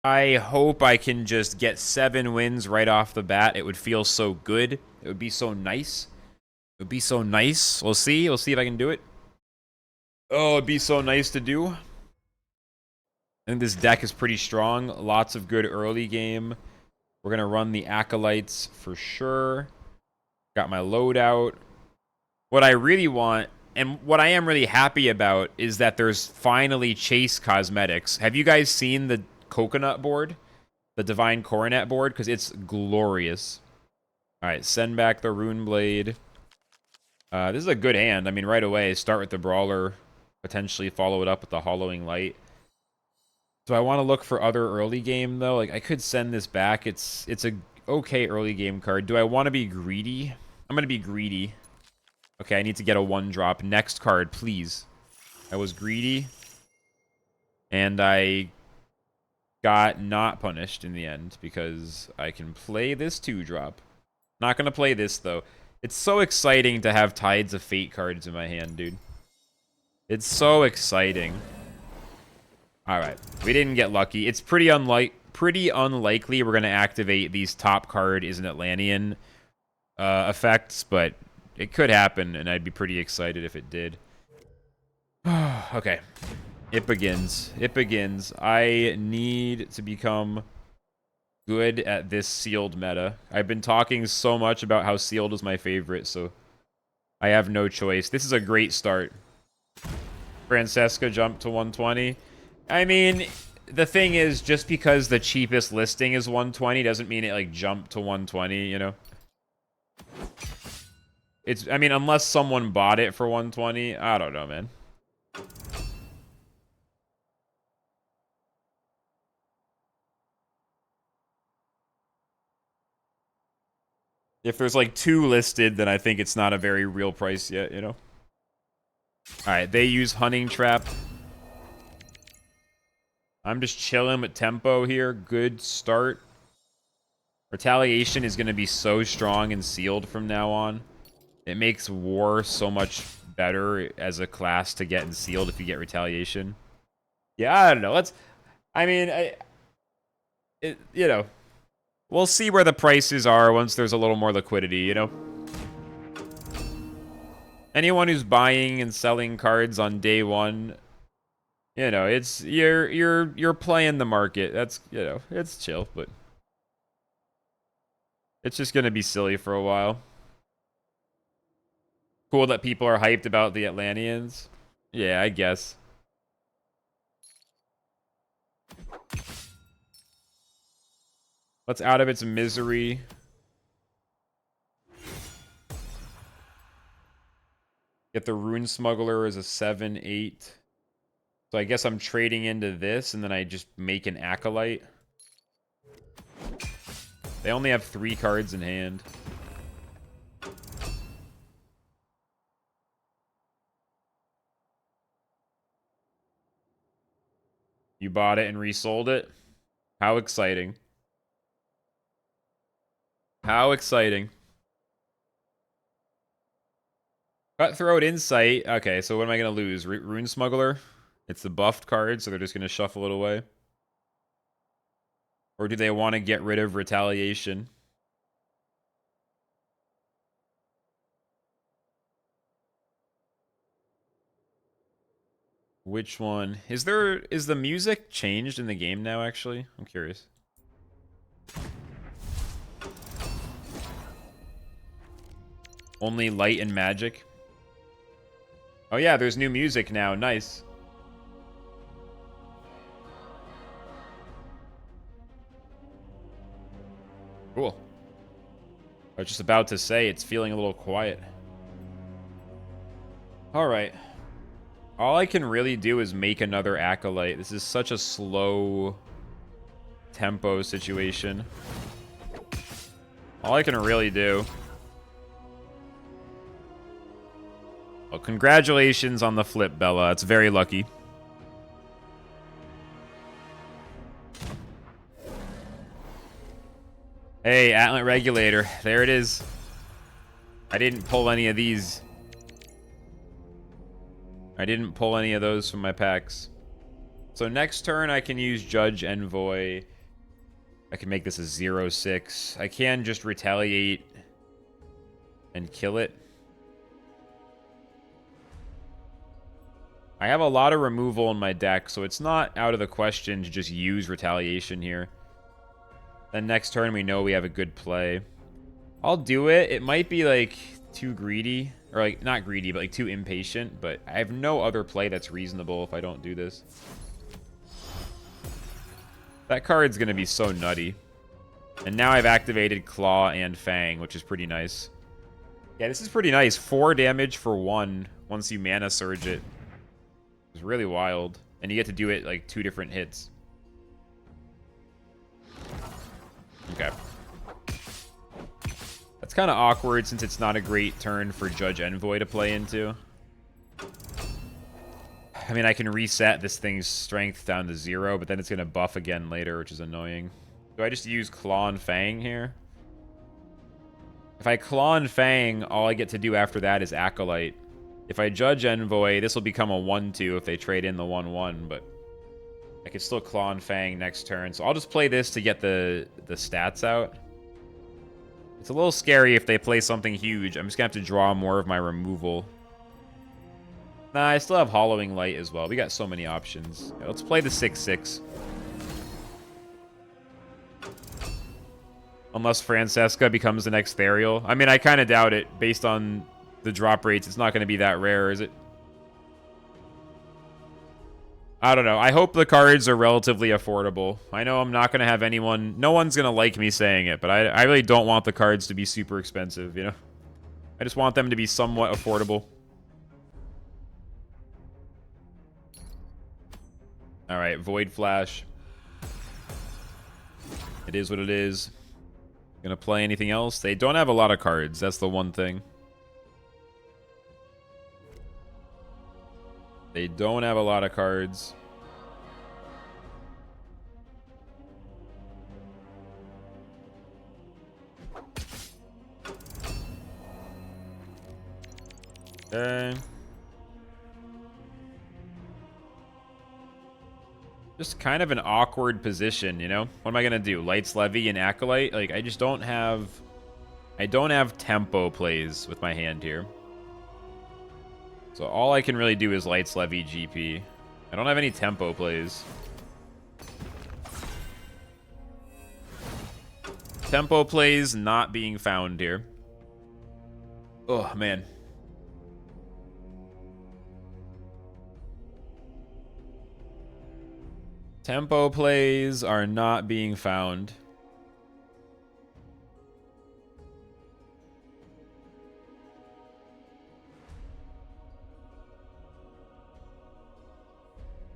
I hope I can just get 7 wins right off the bat. It would feel so good. It would be so nice. It would be so nice. We'll see. We'll see if I can do it. Oh, it'd be so nice to do. I think this deck is pretty strong. Lots of good early game. We're going to run the Acolytes for sure. Got my loadout. What I really want, and what I am really happy about, is that there's finally Chase Cosmetics. Have you guys seen the Coconut board? The Divine Coronet board? Because it's glorious. Alright, send back the Rune Blade. This is a good hand. I mean, right away, start with the Brawler. Potentially follow it up with the Hollowing Light. Do I want to look for other early game, though? Like, I could send this back. It's a okay early game card. Do I want to be greedy? I'm going to be greedy. Okay, I need to get a 1-drop. Next card, please. I was greedy. And I got not punished in the end because I can play this 2-drop. Not going to play this, though. It's so exciting to have Tides of Fate cards in my hand, dude. It's so exciting. Alright, we didn't get lucky. It's pretty unlikely we're going to activate these top card is an Atlantean effects, but it could happen, and I'd be pretty excited if it did. Okay. It begins. It begins. I need to become good at this sealed meta. I've been talking so much about how sealed is my favorite, so I have no choice. This is a great start. Francesca jumped to 120. I mean, the thing is, just because the cheapest listing is 120 doesn't mean it, like, jumped to 120, you know? I mean, unless someone bought it for 120, I don't know, man. If there's like 2 listed, then I think it's not a very real price yet, you know? Alright, they use Hunting Trap. I'm just chilling with tempo here. Good start. Retaliation is going to be so strong and sealed from now on. It makes War so much better as a class to get in sealed if you get Retaliation. Yeah, I don't know. I mean, you know, we'll see where the prices are once there's a little more liquidity, you know? Anyone who's buying and selling cards on day one, you know, it's you're playing the market. That's, you know, it's chill, but it's just gonna be silly for a while. Cool that people are hyped about the Atlanteans. Yeah, I guess. Let's out of its misery. Get the Rune Smuggler as a 7/8. So I guess I'm trading into this, and then I just make an Acolyte. They only have 3 cards in hand. You bought it and resold it? How exciting. How exciting. Cutthroat Insight. Okay, so what am I going to lose? Rune Smuggler? It's the buffed card, so they're just going to shuffle it away. Or do they want to get rid of Retaliation? Which one? Is the music changed in the game now, actually? I'm curious. Only light and magic? Oh yeah, there's new music now. Nice. Cool. I was just about to say, it's feeling a little quiet. Alright. All I can really do is make another Acolyte. This is such a slow tempo situation. All I can really do. Well, congratulations on the flip, Bella. It's very lucky. Hey, Atlant Regulator. There it is. I didn't pull any of these. I didn't pull any of those from my packs. So next turn, I can use Judge Envoy. I can make this a 0/6. I can just retaliate and kill it. I have a lot of removal in my deck, so it's not out of the question to just use retaliation here. Then next turn, we know we have a good play. I'll do it. It might be, like, too greedy. Or, like, not greedy, but, like, too impatient. But I have no other play that's reasonable if I don't do this. That card's going to be so nutty. And now I've activated Claw and Fang, which is pretty nice. Yeah, this is pretty nice. 4 damage for 1 once you Mana Surge it. It's really wild. And you get to do it, like, 2 different hits. Okay. That's kind of awkward since it's not a great turn for Judge Envoy to play into. I mean, I can reset this thing's strength down to 0, but then it's going to buff again later, which is annoying. Do I just use Claw and Fang here? If I Claw and Fang, all I get to do after that is Acolyte. If I Judge Envoy, this will become a 1/2 if they trade in the 1/1, but I can still Claw and Fang next turn. So I'll just play this to get the stats out. It's a little scary if they play something huge. I'm just going to have to draw more of my removal. Nah, I still have Hollowing Light as well. We got so many options. Yeah, let's play the 6/6. Unless Francesca becomes the next Therial. I mean, I kind of doubt it. Based on the drop rates, it's not going to be that rare, is it? I don't know. I hope the cards are relatively affordable. I know I'm not going to have anyone... No one's going to like me saying it, but I really don't want the cards to be super expensive, you know? I just want them to be somewhat affordable. Alright, Void Flash. It is what it is. Gonna play anything else? They don't have a lot of cards. That's the one thing. They don't have a lot of cards. Okay. Just kind of an awkward position, you know? What am I gonna do? Lights Levy and Acolyte? Like, I just don't have... I don't have tempo plays with my hand here. So all I can really do is Lights Levy GP. I don't have any tempo plays. Tempo plays not being found here. Oh, man. Tempo plays are not being found.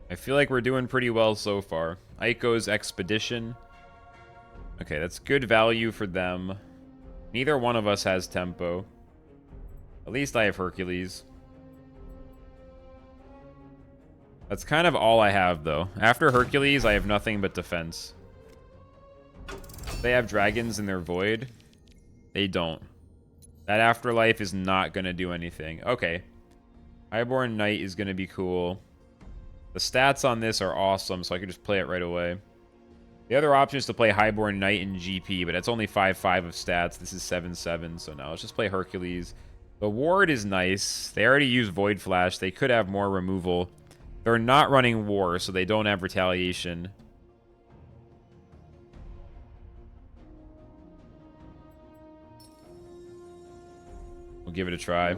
I feel like we're doing pretty well so far. Aiko's Expedition. Okay, that's good value for them. Neither one of us has tempo. At least I have Hercules. That's kind of all I have, though. After Hercules, I have nothing but defense. They have dragons in their void. They don't. That Afterlife is not going to do anything. Okay. Highborn Knight is going to be cool. The stats on this are awesome, so I can just play it right away. The other option is to play Highborn Knight in GP, but it's only 5/5 of stats. This is 7/7, so no, let's just play Hercules. The ward is nice. They already used Void Flash. They could have more removal. They're not running War, so they don't have Retaliation. We'll give it a try.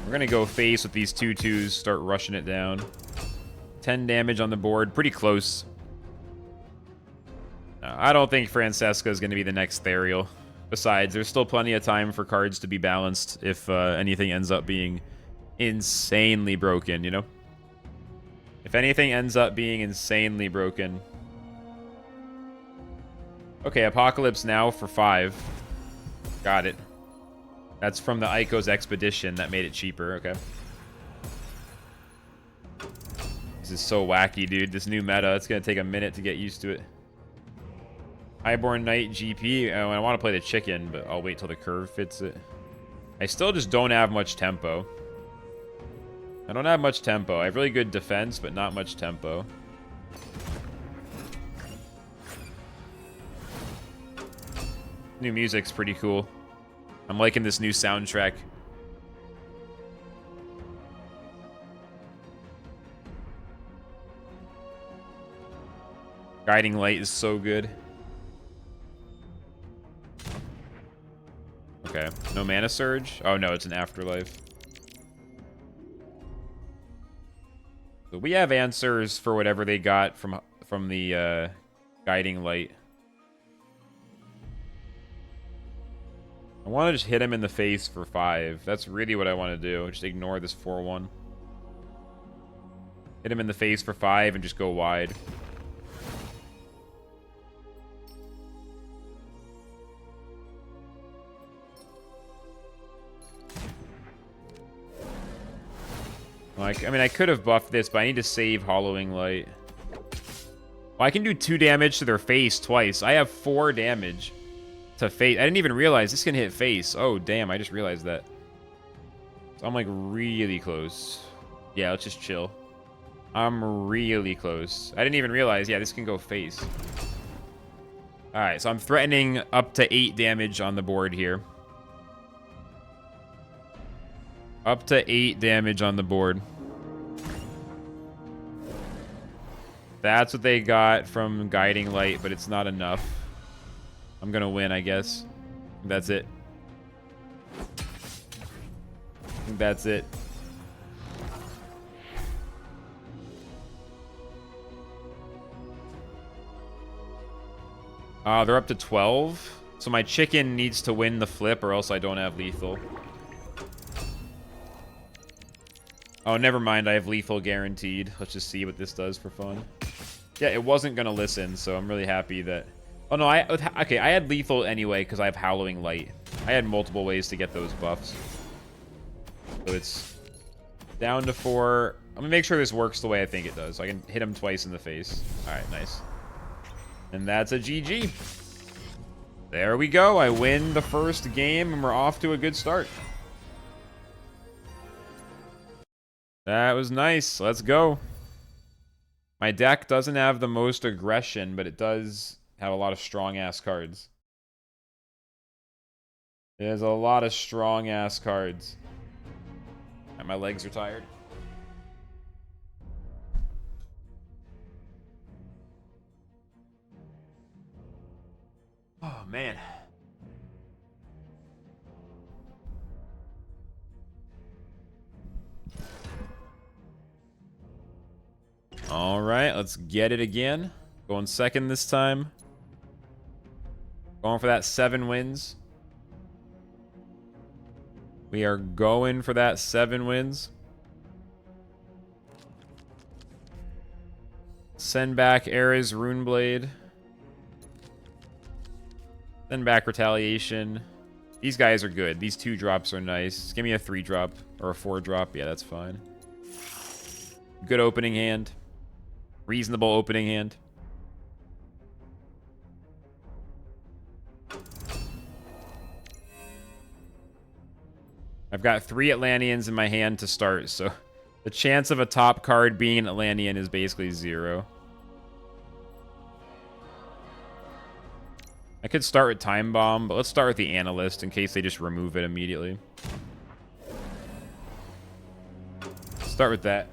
We're going to go face with these 2/2s, start rushing it down. 10 damage on the board. Pretty close. I don't think Francesca is going to be the next Therial. Besides, there's still plenty of time for cards to be balanced if anything ends up being insanely broken, you know? If anything ends up being insanely broken. Okay, Apocalypse Now for 5. Got it. That's from the Aiko's Expedition that made it cheaper. Okay. This is so wacky, dude. This new meta, it's going to take a minute to get used to it. Highborn Knight GP. Oh, I want to play the chicken, but I'll wait till the curve fits it. I still just don't have much tempo. I don't have much tempo. I have really good defense, but not much tempo. New music's pretty cool. I'm liking this new soundtrack. Guiding Light is so good. Okay, no mana surge. Oh no, it's an afterlife. So we have answers for whatever they got from the Guiding Light. I want to just hit him in the face for 5. That's really what I want to do. Just ignore this 4-1. Hit him in the face for 5 and just go wide. Like, I mean, I could have buffed this, but I need to save Hollowing Light. Well, I can do 2 damage to their face twice. I have 4 damage to face. I didn't even realize this can hit face. Oh, damn, I just realized that. So I'm, like, really close. Yeah, let's just chill. I'm really close. I didn't even realize, yeah, this can go face. Alright, so I'm threatening up to 8 damage on the board here. Up to 8 damage on the board. That's what they got from Guiding Light, but it's not enough. I'm gonna win, I guess. That's it. I think that's it. They're up to 12. So my chicken needs to win the flip or else I don't have lethal. Oh, never mind. I have lethal guaranteed. Let's just see what this does for fun. Yeah, it wasn't going to listen, so I'm really happy that... Oh, no, okay, I had lethal anyway because I have Hallowing Light. I had multiple ways to get those buffs. So it's down to 4. I'm going to make sure this works the way I think it does. So I can hit him twice in the face. All right, nice. And that's a GG. There we go. I win the first game, and we're off to a good start. That was nice. Let's go. My deck doesn't have the most aggression, but it does have a lot of strong-ass cards. It has a lot of strong-ass cards. And my legs are tired. Oh, man. All right, let's get it again. Going second this time. Going for that 7 wins. We are going for that 7 wins. Send back Era's Runeblade. Send back Retaliation. These guys are good. These 2 drops are nice. Give me a 3 drop or a 4 drop. Yeah, that's fine. Good opening hand. Reasonable opening hand. I've got 3 Atlanteans in my hand to start, so the chance of a top card being an Atlantean is basically 0. I could start with Time Bomb, but let's start with the Analyst in case they just remove it immediately. Start with that.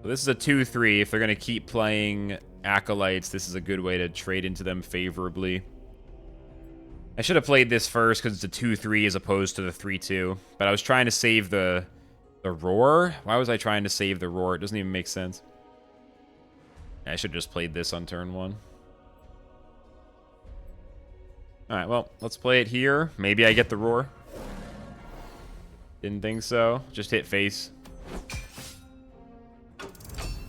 So this is a 2-3. If they're going to keep playing Acolytes, this is a good way to trade into them favorably. I should have played this first because it's a 2-3 as opposed to the 3-2. But I was trying to save the Roar. Why was I trying to save the Roar? It doesn't even make sense. I should have just played this on turn 1. Alright, well, let's play it here. Maybe I get the Roar. Didn't think so. Just hit face.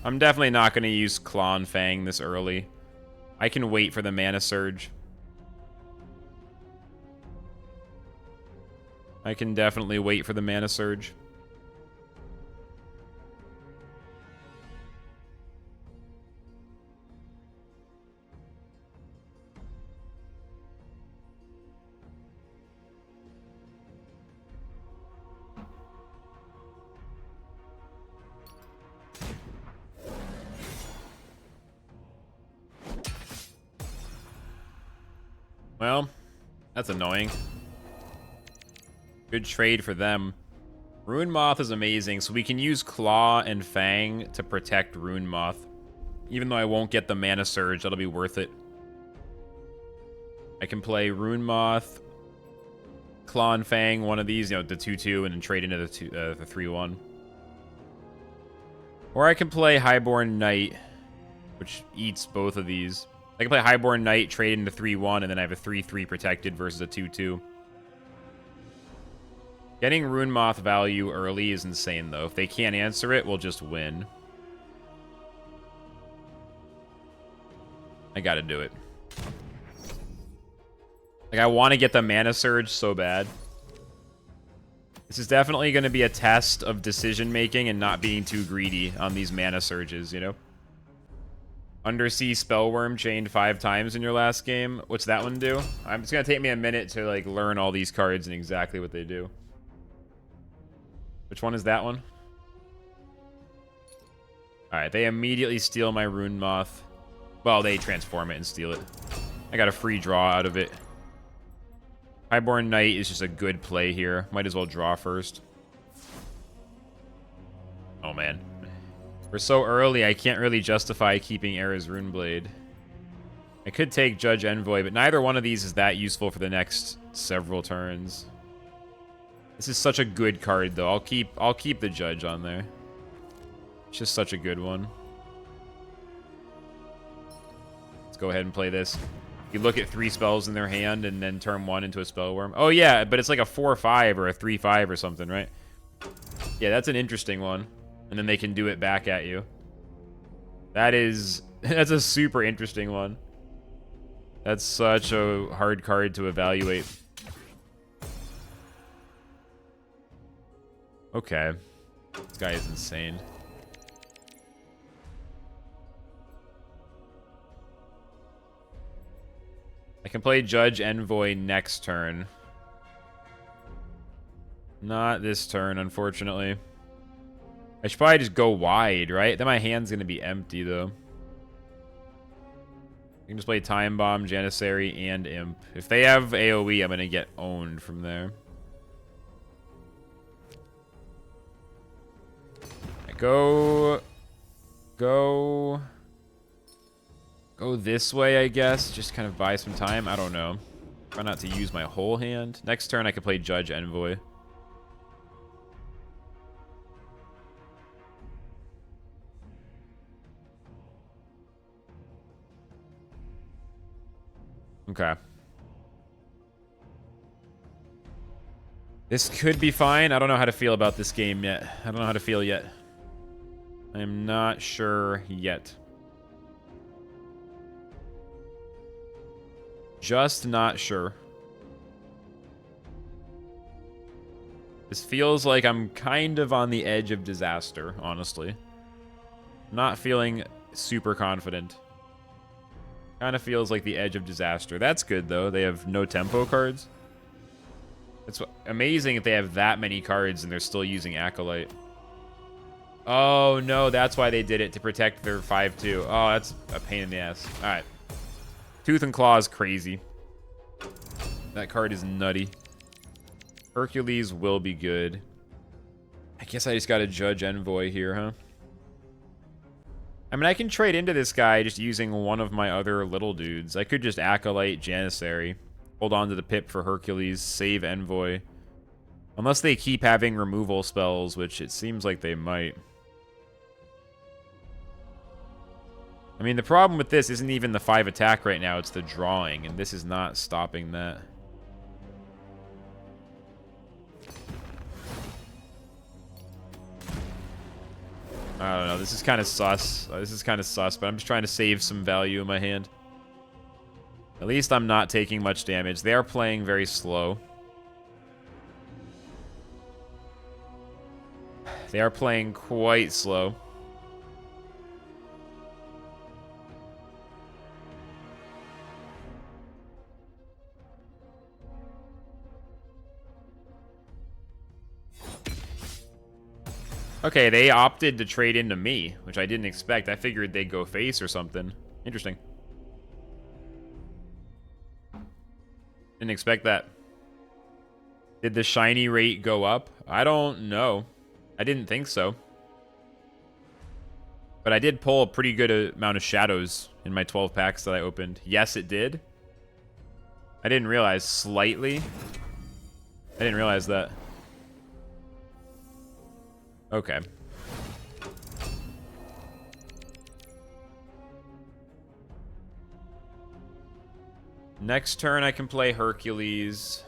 I'm definitely not going to use Claw and Fang this early. I can wait for the Mana Surge. I can definitely wait for the Mana Surge. Well, that's annoying. Good trade for them. Rune Moth is amazing, so we can use Claw and Fang to protect Rune Moth. Even though I won't get the Mana Surge, that'll be worth it. I can play Rune Moth, Claw and Fang, one of these, you know, the 2/2, and then trade into the 3/1. Or I can play Highborn Knight, which eats both of these. I can play Highborn Knight, trade into 3/1, and then I have a 3/3 protected versus a 2/2. Getting Rune Moth value early is insane, though. If they can't answer it, we'll just win. I gotta do it. Like, I want to get the Mana Surge so bad. This is definitely going to be a test of decision-making and not being too greedy on these Mana Surges, you know? Undersea Spellworm chained 5 times in your last game. What's that one do? It's going to take me a minute to, like, learn all these cards and exactly what they do. Which one is that one? Alright, they immediately steal my Rune Moth. Well, they transform it and steal it. I got a free draw out of it. Highborn Knight is just a good play here. Might as well draw first. Oh, man. We're so early, I can't really justify keeping Era's Runeblade. I could take Judge Envoy, but neither one of these is that useful for the next several turns. This is such a good card, though. I'll keep the Judge on there. It's just such a good one. Let's go ahead and play this. You look at 3 spells in their hand and then turn 1 into a Spellworm. Oh, yeah, but it's like a 4/5 or a 3/5 or something, right? Yeah, that's an interesting one. And then they can do it back at you. That's a super interesting one. That's such a hard card to evaluate. Okay. This guy is insane. I can play Judge Envoy next turn. Not this turn, unfortunately. I should probably just go wide, right? Then my hand's going to be empty, though. I can just play Time Bomb, Janissary, and Imp. If they have AoE, I'm going to get owned from there. Go this way, I guess. Just kind of buy some time. I don't know. Try not to use my whole hand. Next turn, I can play Judge Envoy. Okay. This could be fine. I don't know how to feel about this game yet. I don't know how to feel yet. I am not sure yet. Just not sure. This feels like I'm kind of on the edge of disaster, honestly. Not feeling super confident. Kind of feels like the edge of disaster. That's good, though. They have no tempo cards. It's amazing if they have that many cards and they're still using Acolyte. Oh, no, that's why they did it, to protect their 5/2. Oh, that's a pain in the ass. All right. Tooth and Claw is crazy. That card is nutty. Hercules will be good. I guess I just got to Judge Envoy here, huh? I mean, I can trade into this guy just using one of my other little dudes. I could just Acolyte Janissary. Hold on to the Pip for Hercules. Save Envoy. Unless they keep having removal spells, which it seems like they might. I mean, the problem with this isn't even the 5 attack right now. It's the drawing, and this is not stopping that. I don't know. This is kind of sus. This is kind of sus, but I'm just trying to save some value in my hand. At least I'm not taking much damage. They are playing very slow. They are playing quite slow. Okay, they opted to trade into me, which I didn't expect. I figured they'd go face or something. Interesting. Didn't expect that. Did the shiny rate go up? I don't know. I didn't think so. But I did pull a pretty good amount of shadows in my 12 packs that I opened. Yes, it did. I didn't realize. Slightly. I didn't realize that. Okay. Next turn, I can play Hercules.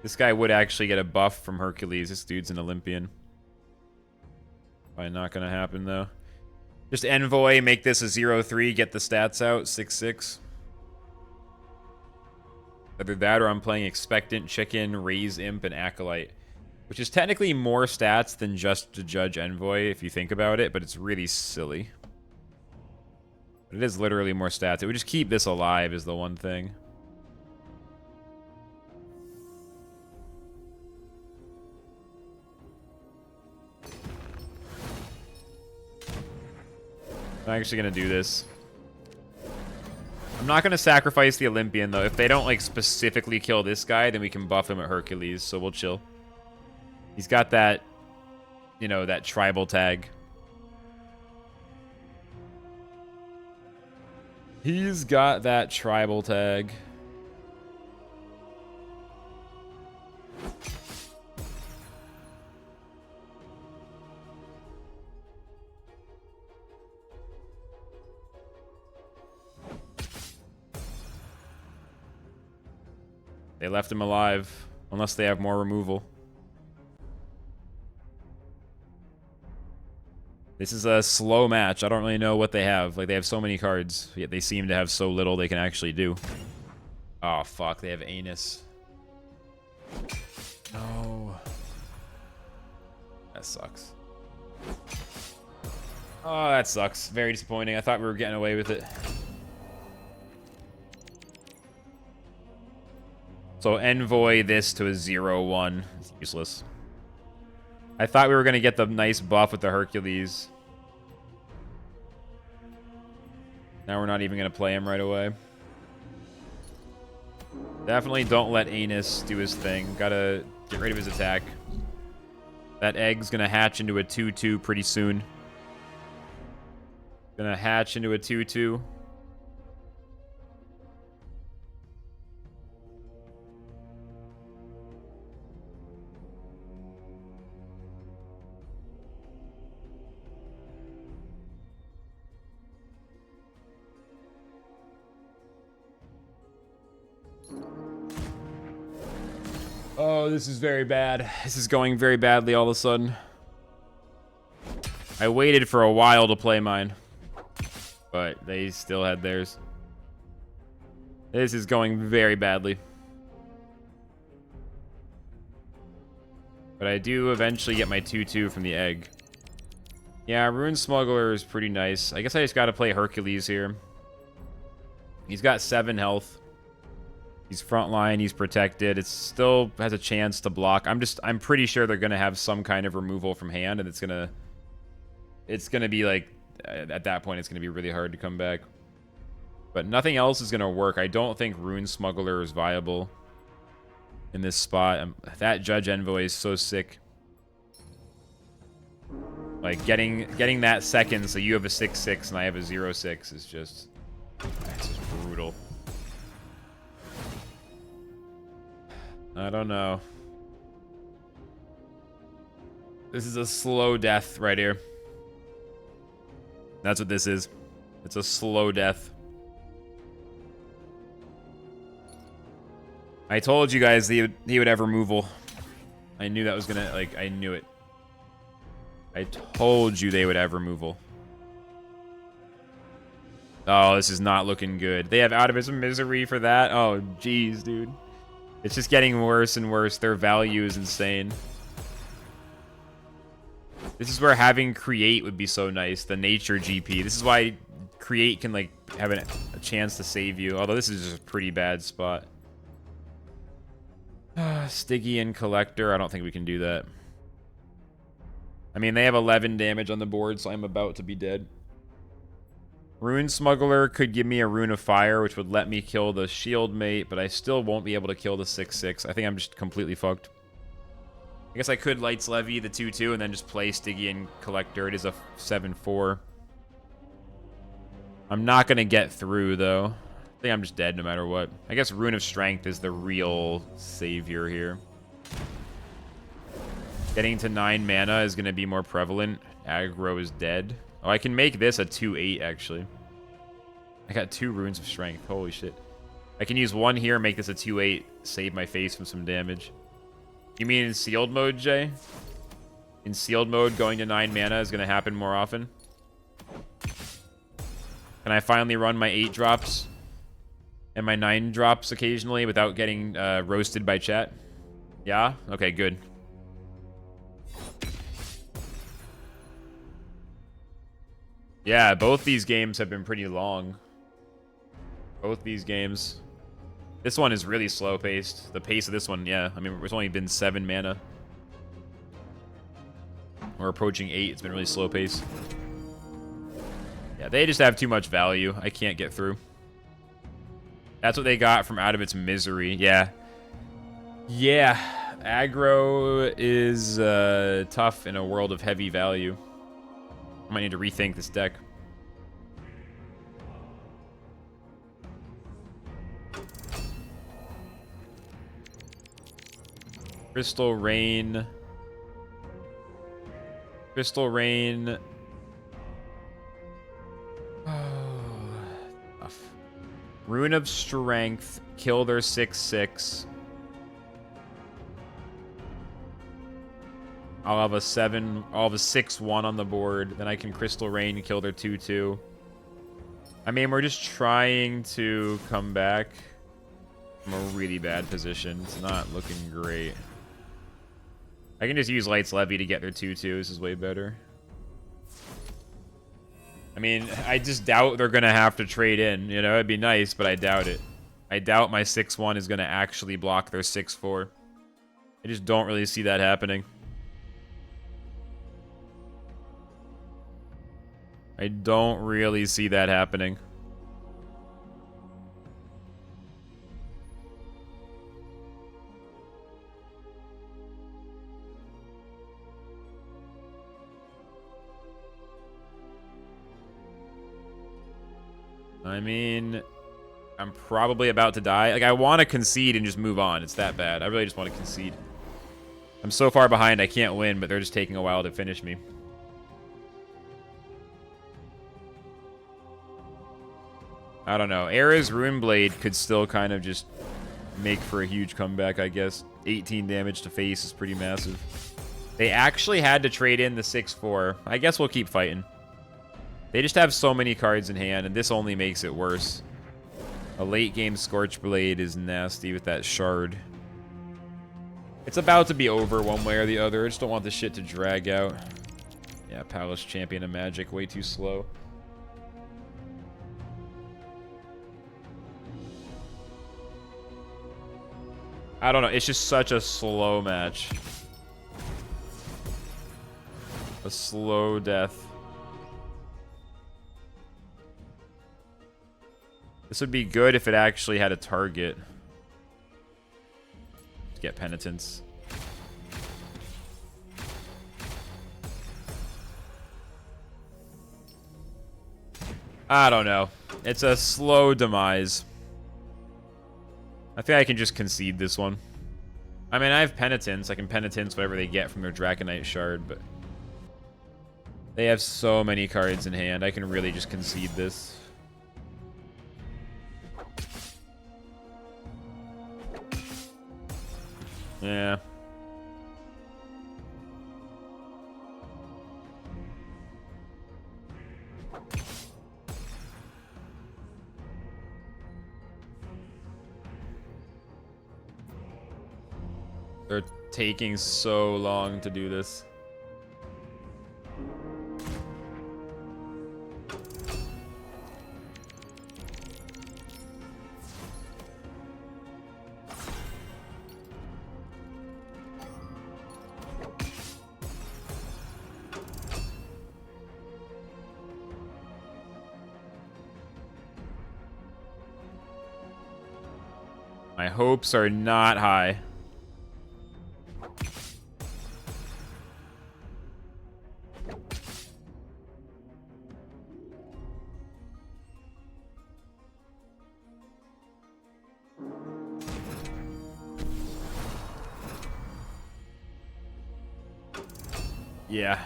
This guy would actually get a buff from Hercules. This dude's an Olympian. Probably not going to happen, though. Just Envoy, make this a 0-3, get the stats out, 6-6. Either that or I'm playing Expectant, Chicken, Raise Imp, and Acolyte. Which is technically more stats than just to Judge Envoy, if you think about it, but it's really silly. But it is literally more stats. It would just keep this alive is the one thing. I'm actually going to do this. I'm not going to sacrifice the Olympian, though. If they don't, like, specifically kill this guy, then we can buff him at Hercules, so we'll chill. He's got that, you know, that tribal tag. He's got that tribal tag. They left him alive, unless they have more removal. This is a slow match. I don't really know what they have. Like, they have so many cards, yet they seem to have so little they can actually do. Oh, fuck. They have Anus. No. That sucks. Oh, that sucks. Very disappointing. I thought we were getting away with it. So Envoy this to a 0-1. It's useless. I thought we were going to get the nice buff with the Hercules. Now we're not even going to play him right away. Definitely don't let Anus do his thing. Gotta get rid of his attack. That egg's going to hatch into a 2-2 pretty soon. Gonna hatch into a 2-2. Oh, this is very bad. This is going very badly all of a sudden. I waited for a while to play mine, but they still had theirs. This is going very badly. But I do eventually get my 2-2 from the egg. Yeah, Rune Smuggler is pretty nice. I guess I just gotta play Hercules here. He's got 7 health. He's frontline, he's protected. It still has a chance to block. I'm pretty sure they're gonna have some kind of removal from hand, and it's gonna be like, at that point, it's gonna be really hard to come back. But nothing else is gonna work. I don't think Rune Smuggler is viable in this spot. That Judge Envoy is so sick. Like, getting that second, so you have a 6-6 and I have a 0-6 is just... It's just brutal. I don't know. This is a slow death right here. That's what this is. It's a slow death. I told you guys he would have removal. I knew that was gonna, like, I knew it. I told you they would have removal. Oh, this is not looking good. They have Out of His Misery for that? Oh, jeez, dude. It's just getting worse and worse. Their value is insane. This is where having Create would be so nice. The Nature GP. This is why Create can, like, have a chance to save you. Although this is just a pretty bad spot. Stygian Collector. I don't think we can do that. I mean, they have 11 damage on the board, so I'm about to be dead. Rune Smuggler could give me a Rune of Fire, which would let me kill the Shield Mate, but I still won't be able to kill the 6/6. I think I'm just completely fucked. I guess I could Lights Levy the 2/2 and then just play Stygian Collector. It is a 7/4. I'm not going to get through, though. I think I'm just dead no matter what. I guess Rune of Strength is the real savior here. Getting to 9 mana is going to be more prevalent. Aggro is dead. Oh, I can make this a 2/8, actually. I got 2 Runes of Strength. Holy shit. I can use 1 here, make this a 2/8, save my face from some damage. You mean in sealed mode, Jay? In sealed mode, going to 9 mana is going to happen more often? Can I finally run my 8 drops and my 9 drops occasionally without getting roasted by chat? Yeah? Okay, good. Yeah, both these games have been pretty long. Both these games. This one is really slow-paced. The pace of this one, yeah. I mean, it's only been 7 mana. We're approaching 8. It's been really slow-paced. Yeah, they just have too much value. I can't get through. That's what they got from Out of Its Misery. Yeah. Yeah. Aggro is tough in a world of heavy value. I might need to rethink this deck. Crystal Rain. Crystal Rain. Oh, tough. Rune of Strength. Kill their 6/6. I'll have a 7. I'll have a 6/1 on the board. Then I can Crystal Rain and kill their 2/2. I mean, we're just trying to come back from a really bad position. It's not looking great. I can just use Lights Levy to get their 2/2. This is way better. I mean, I just doubt they're going to have to trade in. You know, it'd be nice, but I doubt it. I doubt my 6/1 is going to actually block their 6/4. I just don't really see that happening. I don't really see that happening. I mean, I'm probably about to die. Like, I want to concede and just move on. It's that bad. I really just want to concede. I'm so far behind, I can't win, but they're just taking a while to finish me. I don't know. Era's Runeblade could still kind of just make for a huge comeback, I guess. 18 damage to face is pretty massive. They actually had to trade in the 6/4. I guess we'll keep fighting. They just have so many cards in hand, and this only makes it worse. A late-game Scorchblade is nasty with that Shard. It's about to be over one way or the other. I just don't want this shit to drag out. Yeah, Palace Champion of Magic, way too slow. I don't know. It's just such a slow match. A slow death. This would be good if it actually had a target. Let's get Penitence. I don't know. It's a slow demise. I think I can just concede this one. I mean, I have Penitence. I can Penitence whatever they get from their Draconite Shard, but they have so many cards in hand. I can really just concede this. Yeah. They're taking so long to do this. My hopes are not high. Yeah.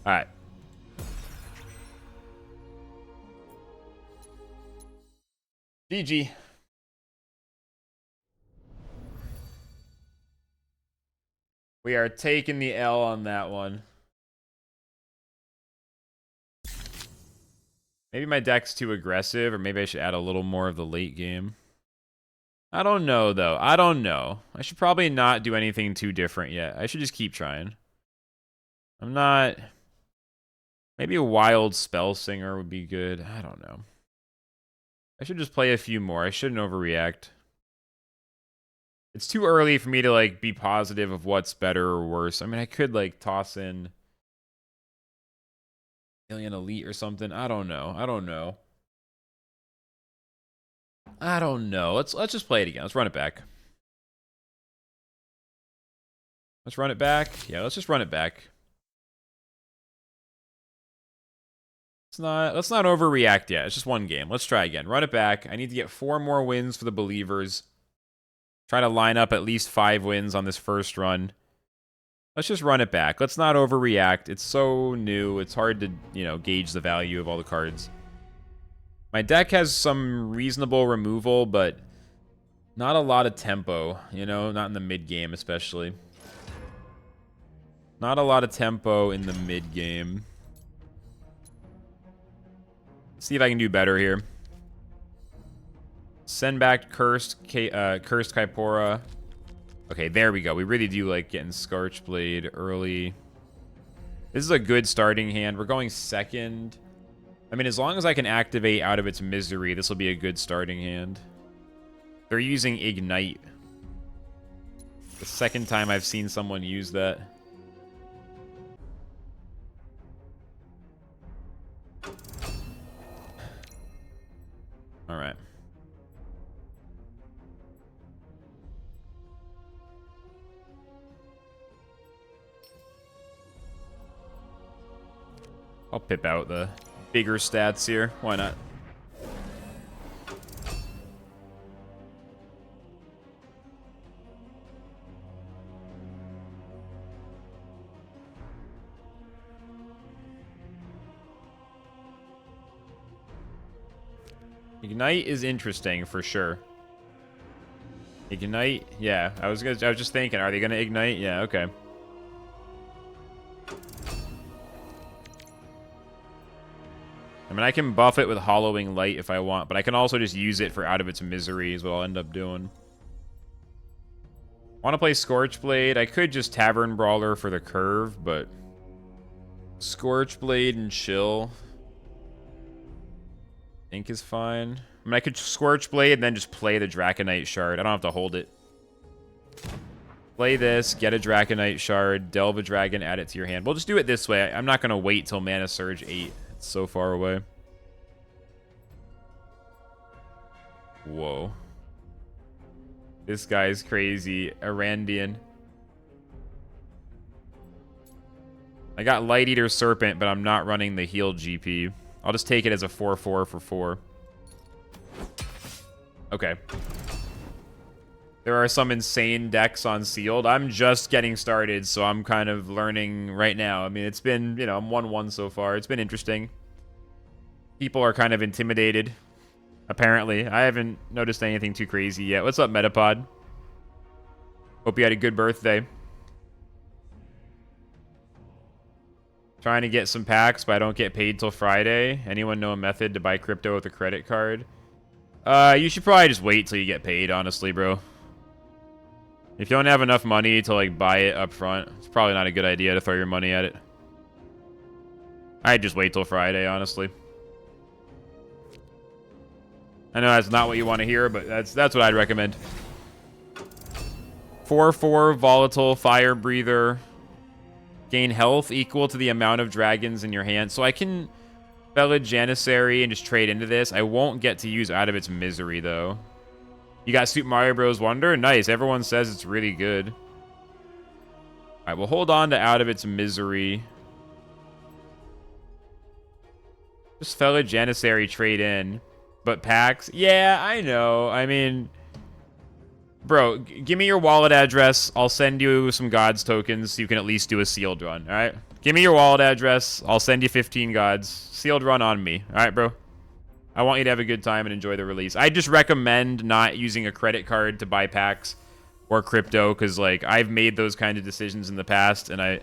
All right. GG. We are taking the L on that one. Maybe my deck's too aggressive, or maybe I should add a little more of the late game. I don't know, though. I don't know. I should probably not do anything too different yet. I should just keep trying. I'm not... Maybe a wild spell singer would be good. I don't know. I should just play a few more. I shouldn't overreact. It's too early for me to, like, be positive of what's better or worse. I mean, I could, like, toss in Alien Elite or something. I don't know. I don't know. I don't know. Let's just play it again. Let's run it back. Let's run it back. Yeah, let's just run it back. Let's not overreact yet. It's just one game. Let's try again. Run it back. I need to get 4 more wins for the Believers. Try to line up at least 5 wins on this first run. Let's just run it back. Let's not overreact. It's so new. It's hard to, gauge the value of all the cards. My deck has some reasonable removal, but not a lot of tempo, not in the mid game especially. Not a lot of tempo in the mid game. See if I can do better here. Send back Cursed Kaipora. Okay, there we go. We really do like getting Scorchblade early. This is a good starting hand. We're going second. I mean, as long as I can activate Out of Its Misery, this will be a good starting hand. They're using Ignite. The second time I've seen someone use that. All right. I'll pip out the bigger stats here. Why not? Ignite is interesting for sure. Ignite? Yeah, I was just thinking, are they gonna ignite? Yeah, okay. I mean, I can buff it with Hollowing Light if I want, but I can also just use it for Out of Its Misery is what I'll end up doing. Want to play Scorchblade? I could just Tavern Brawler for the curve, but Scorchblade and Chill I think is fine. I mean, I could Scorchblade and then just play the Draconite Shard. I don't have to hold it. Play this, get a Draconite Shard, delve a dragon, add it to your hand. We'll just do it this way. I'm not going to wait till Mana Surge 8. It's so far away. Whoa. This guy's crazy. Arandian. I got Light Eater Serpent, but I'm not running the heal GP. I'll just take it as a 4-4 for 4. Okay. There are some insane decks on Sealed. I'm just getting started, so I'm kind of learning right now. I mean, it's been, I'm 1-1 so far. It's been interesting. People are kind of intimidated, apparently. I haven't noticed anything too crazy yet. What's up, Metapod? Hope you had a good birthday. Trying to get some packs, but I don't get paid till Friday. Anyone know a method to buy crypto with a credit card? You should probably just wait till you get paid, honestly, bro. If you don't have enough money to, like, buy it up front, it's probably not a good idea to throw your money at it. I'd just wait till Friday, honestly. I know that's not what you want to hear, but that's what I'd recommend. 4/4 volatile fire breather. Gain health equal to the amount of dragons in your hand. So I can Bella Janissary and just trade into this. I won't get to use Out of Its Misery, though. You got Super Mario Bros. Wonder? Nice. Everyone says it's really good. Alright, we'll hold on to Out of Its Misery. Just Fella Janissary trade in. But packs? Yeah, I know. I mean... Bro, give me your wallet address. I'll send you some Gods tokens so you can at least do a sealed run, alright? Give me your wallet address. I'll send you 15 Gods. Sealed run on me. Alright, bro? I want you to have a good time and enjoy the release. I just recommend not using a credit card to buy packs or crypto, because, like, I've made those kind of decisions in the past, and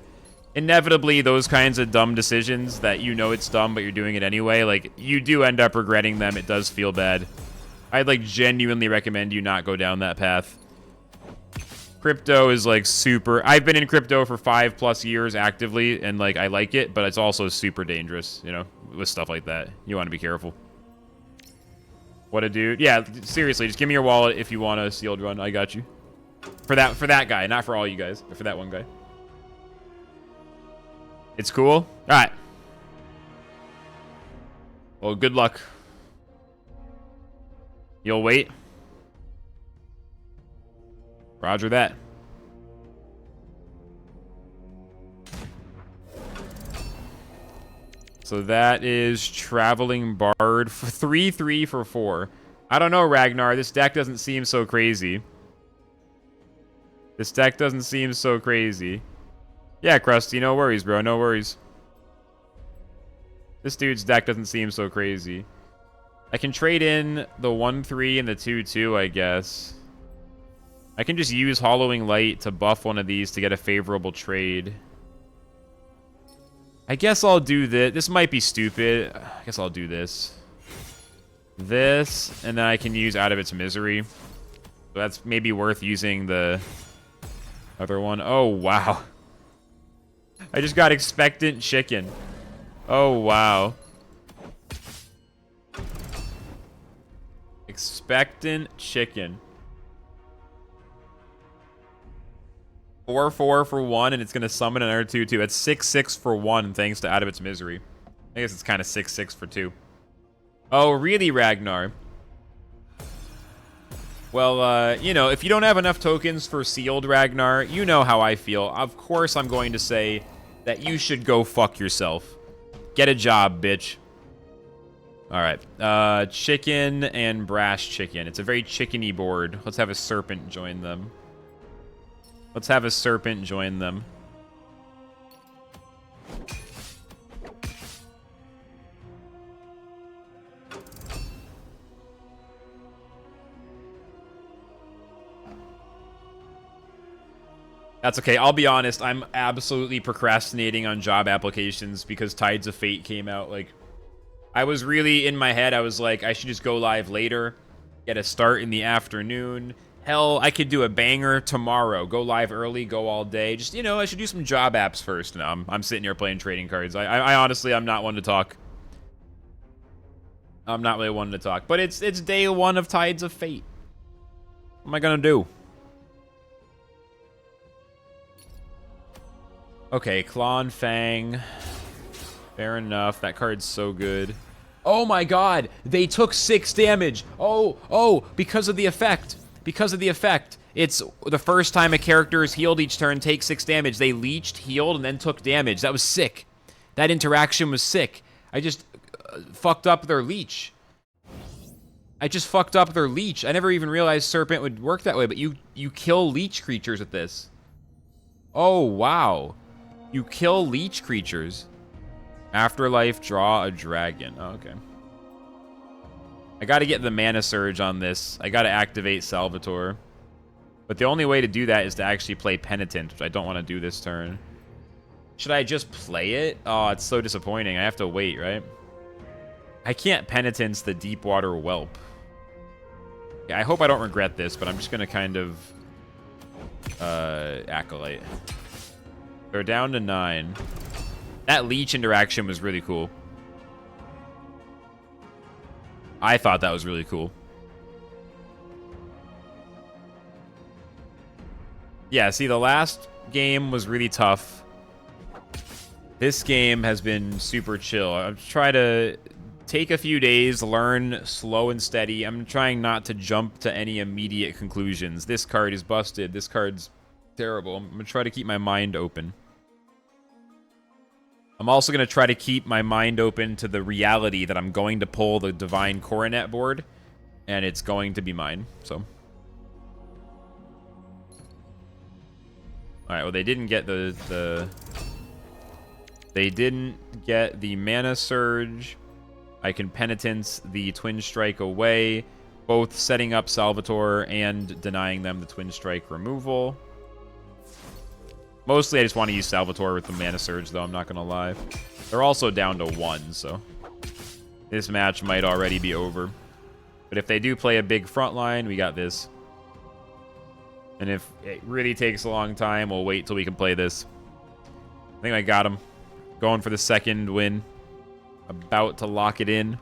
inevitably, those kinds of dumb decisions that you know it's dumb, but you're doing it anyway, like, you do end up regretting them. It does feel bad. I'd, like, genuinely recommend you not go down that path. Crypto is, like, super... I've been in crypto for 5+ years actively, and, like, I like it, but it's also super dangerous, you know, with stuff like that. You want to be careful. What a dude. Yeah, seriously, just give me your wallet if you want a sealed run. I got you. For that guy, not for all you guys, but for that one guy. It's cool? All right. Well, good luck. You'll wait? Roger that. So that is Traveling Bard for 3/3 for 4. I don't know, Ragnar. This deck doesn't seem so crazy. This deck doesn't seem so crazy. Yeah, Krusty, no worries, bro. No worries. This dude's deck doesn't seem so crazy. I can trade in the 1/3 and the 2/2, I guess. I can just use Hollowing Light to buff one of these to get a favorable trade. I guess I'll do this. This might be stupid. I guess I'll do this. This, and then I can use Out of Its Misery. So that's maybe worth using the other one. Oh, wow. I just got Expectant Chicken. Oh, wow. Expectant Chicken. 4/4 for 1, and it's going to summon another 2/2. That's 6/6 for 1, thanks to Out of Its Misery. I guess it's kind of 6/6 for 2. Oh, really, Ragnar? Well, you know, if you don't have enough tokens for sealed, Ragnar, you know how I feel. Of course I'm going to say that you should go fuck yourself. Get a job, bitch. Alright. Chicken and Brash Chicken. It's a very chickeny board. Let's have a Serpent join them. Let's have a Serpent join them. That's okay. I'll be honest. I'm absolutely procrastinating on job applications because Tides of Fate came out. Like, I was really in my head. I was like, I should just go live later, get a start in the afternoon. Hell, I could do a banger tomorrow. Go live early, go all day. Just, you know, I should do some job apps first. No, I'm sitting here playing trading cards. I honestly, I'm not one to talk. I'm not really one to talk. But it's day 1 of Tides of Fate. What am I gonna do? Okay, Claw and Fang. Fair enough. That card's so good. Oh my god! They took 6 damage! Oh, because of the effect. Because of the effect. It's the first time a character is healed each turn, takes 6 damage. They leeched, healed, and then took damage. That was sick. That interaction was sick. I just fucked up their leech. I never even realized Serpent would work that way, but you kill leech creatures with this. Oh, wow. You kill leech creatures. Afterlife, draw a dragon. Oh, okay. I gotta get the Mana Surge on this. I gotta activate Salvatore. But the only way to do that is to actually play Penitent, which I don't want to do this turn. Should I just play it? Oh, it's so disappointing. I have to wait, right? I can't Penitence the Deepwater Whelp. Yeah, I hope I don't regret this, but I'm just going to kind of Acolyte. They're down to 9. That leech interaction was really cool. I thought that was really cool. Yeah, see, the last game was really tough. This game has been super chill. I'm trying to take a few days, learn slow and steady. I'm trying not to jump to any immediate conclusions. This card is busted. This card's terrible. I'm going to try to keep my mind open. I'm also going to try to keep my mind open to the reality that I'm going to pull the Divine Coronet board, and it's going to be mine, so. Alright, well, they didn't get They didn't get the Mana Surge. I can Penitence the Twin Strike away, both setting up Salvatore and denying them the Twin Strike removal. Mostly, I just want to use Salvatore with the Mana Surge, though, I'm not going to lie. They're also down to 1, so this match might already be over. But if they do play a big front line, we got this. And if it really takes a long time, we'll wait till we can play this. I think I got him. Going for the second win. About to lock it in.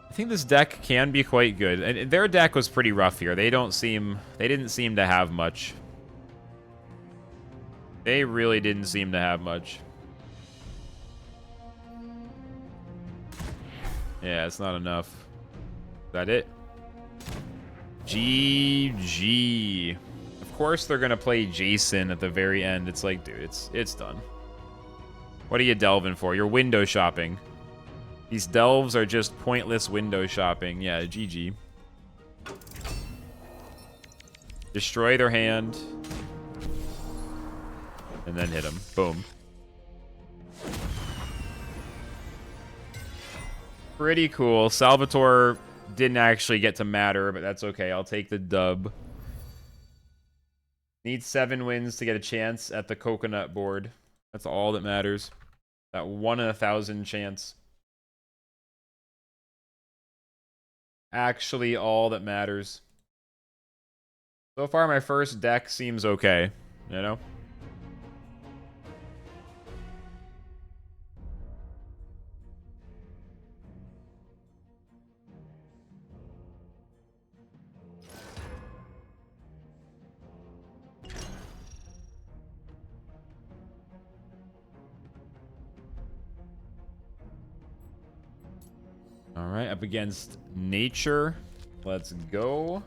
I think this deck can be quite good. And their deck was pretty rough here. They didn't seem to have much. They really didn't seem to have much. Yeah, it's not enough. Is that it? GG. Of course they're gonna play Jason at the very end. It's like, dude, it's done. What are you delving for? You're window shopping. These delves are just pointless window shopping. Yeah, GG. Destroy their hand. And then hit them. Boom. Pretty cool. Salvatore didn't actually get to matter, but that's okay. I'll take the dub. Need 7 wins to get a chance at the coconut board. That's all that matters. That 1 in 1,000 chance. Actually, all that matters. So far, my first deck seems okay. You know? All right, up against Nature. Let's go.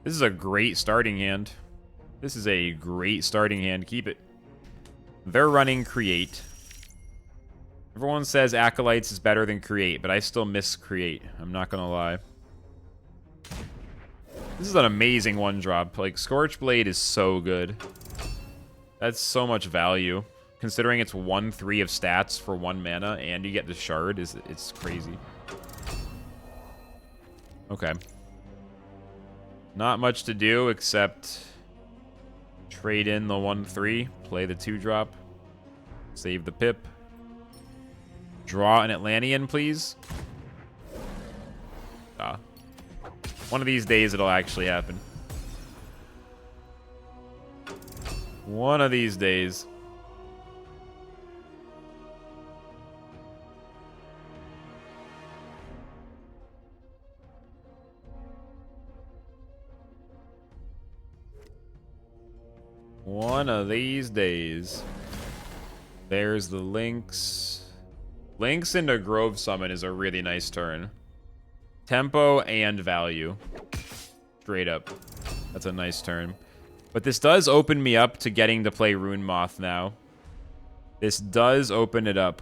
This is a great starting hand. This is a great starting hand. Keep it. They're running Create. Everyone says Acolytes is better than Create, but I still miss Create. I'm not going to lie. This is an amazing one-drop. Like, Scorchblade is so good. That's so much value. Considering it's 1/3 of stats for 1 mana, and you get the shard, it's crazy. Okay. Not much to do except trade in the 1/3, play the 2-drop, save the pip. Draw an Atlantean, please. Ah. One of these days it'll actually happen. One of these days. One of these days. There's the Lynx. Lynx into Grove Summon is a really nice turn. Tempo and value. Straight up. That's a nice turn. But this does open me up to getting to play Rune Moth now. This does open it up.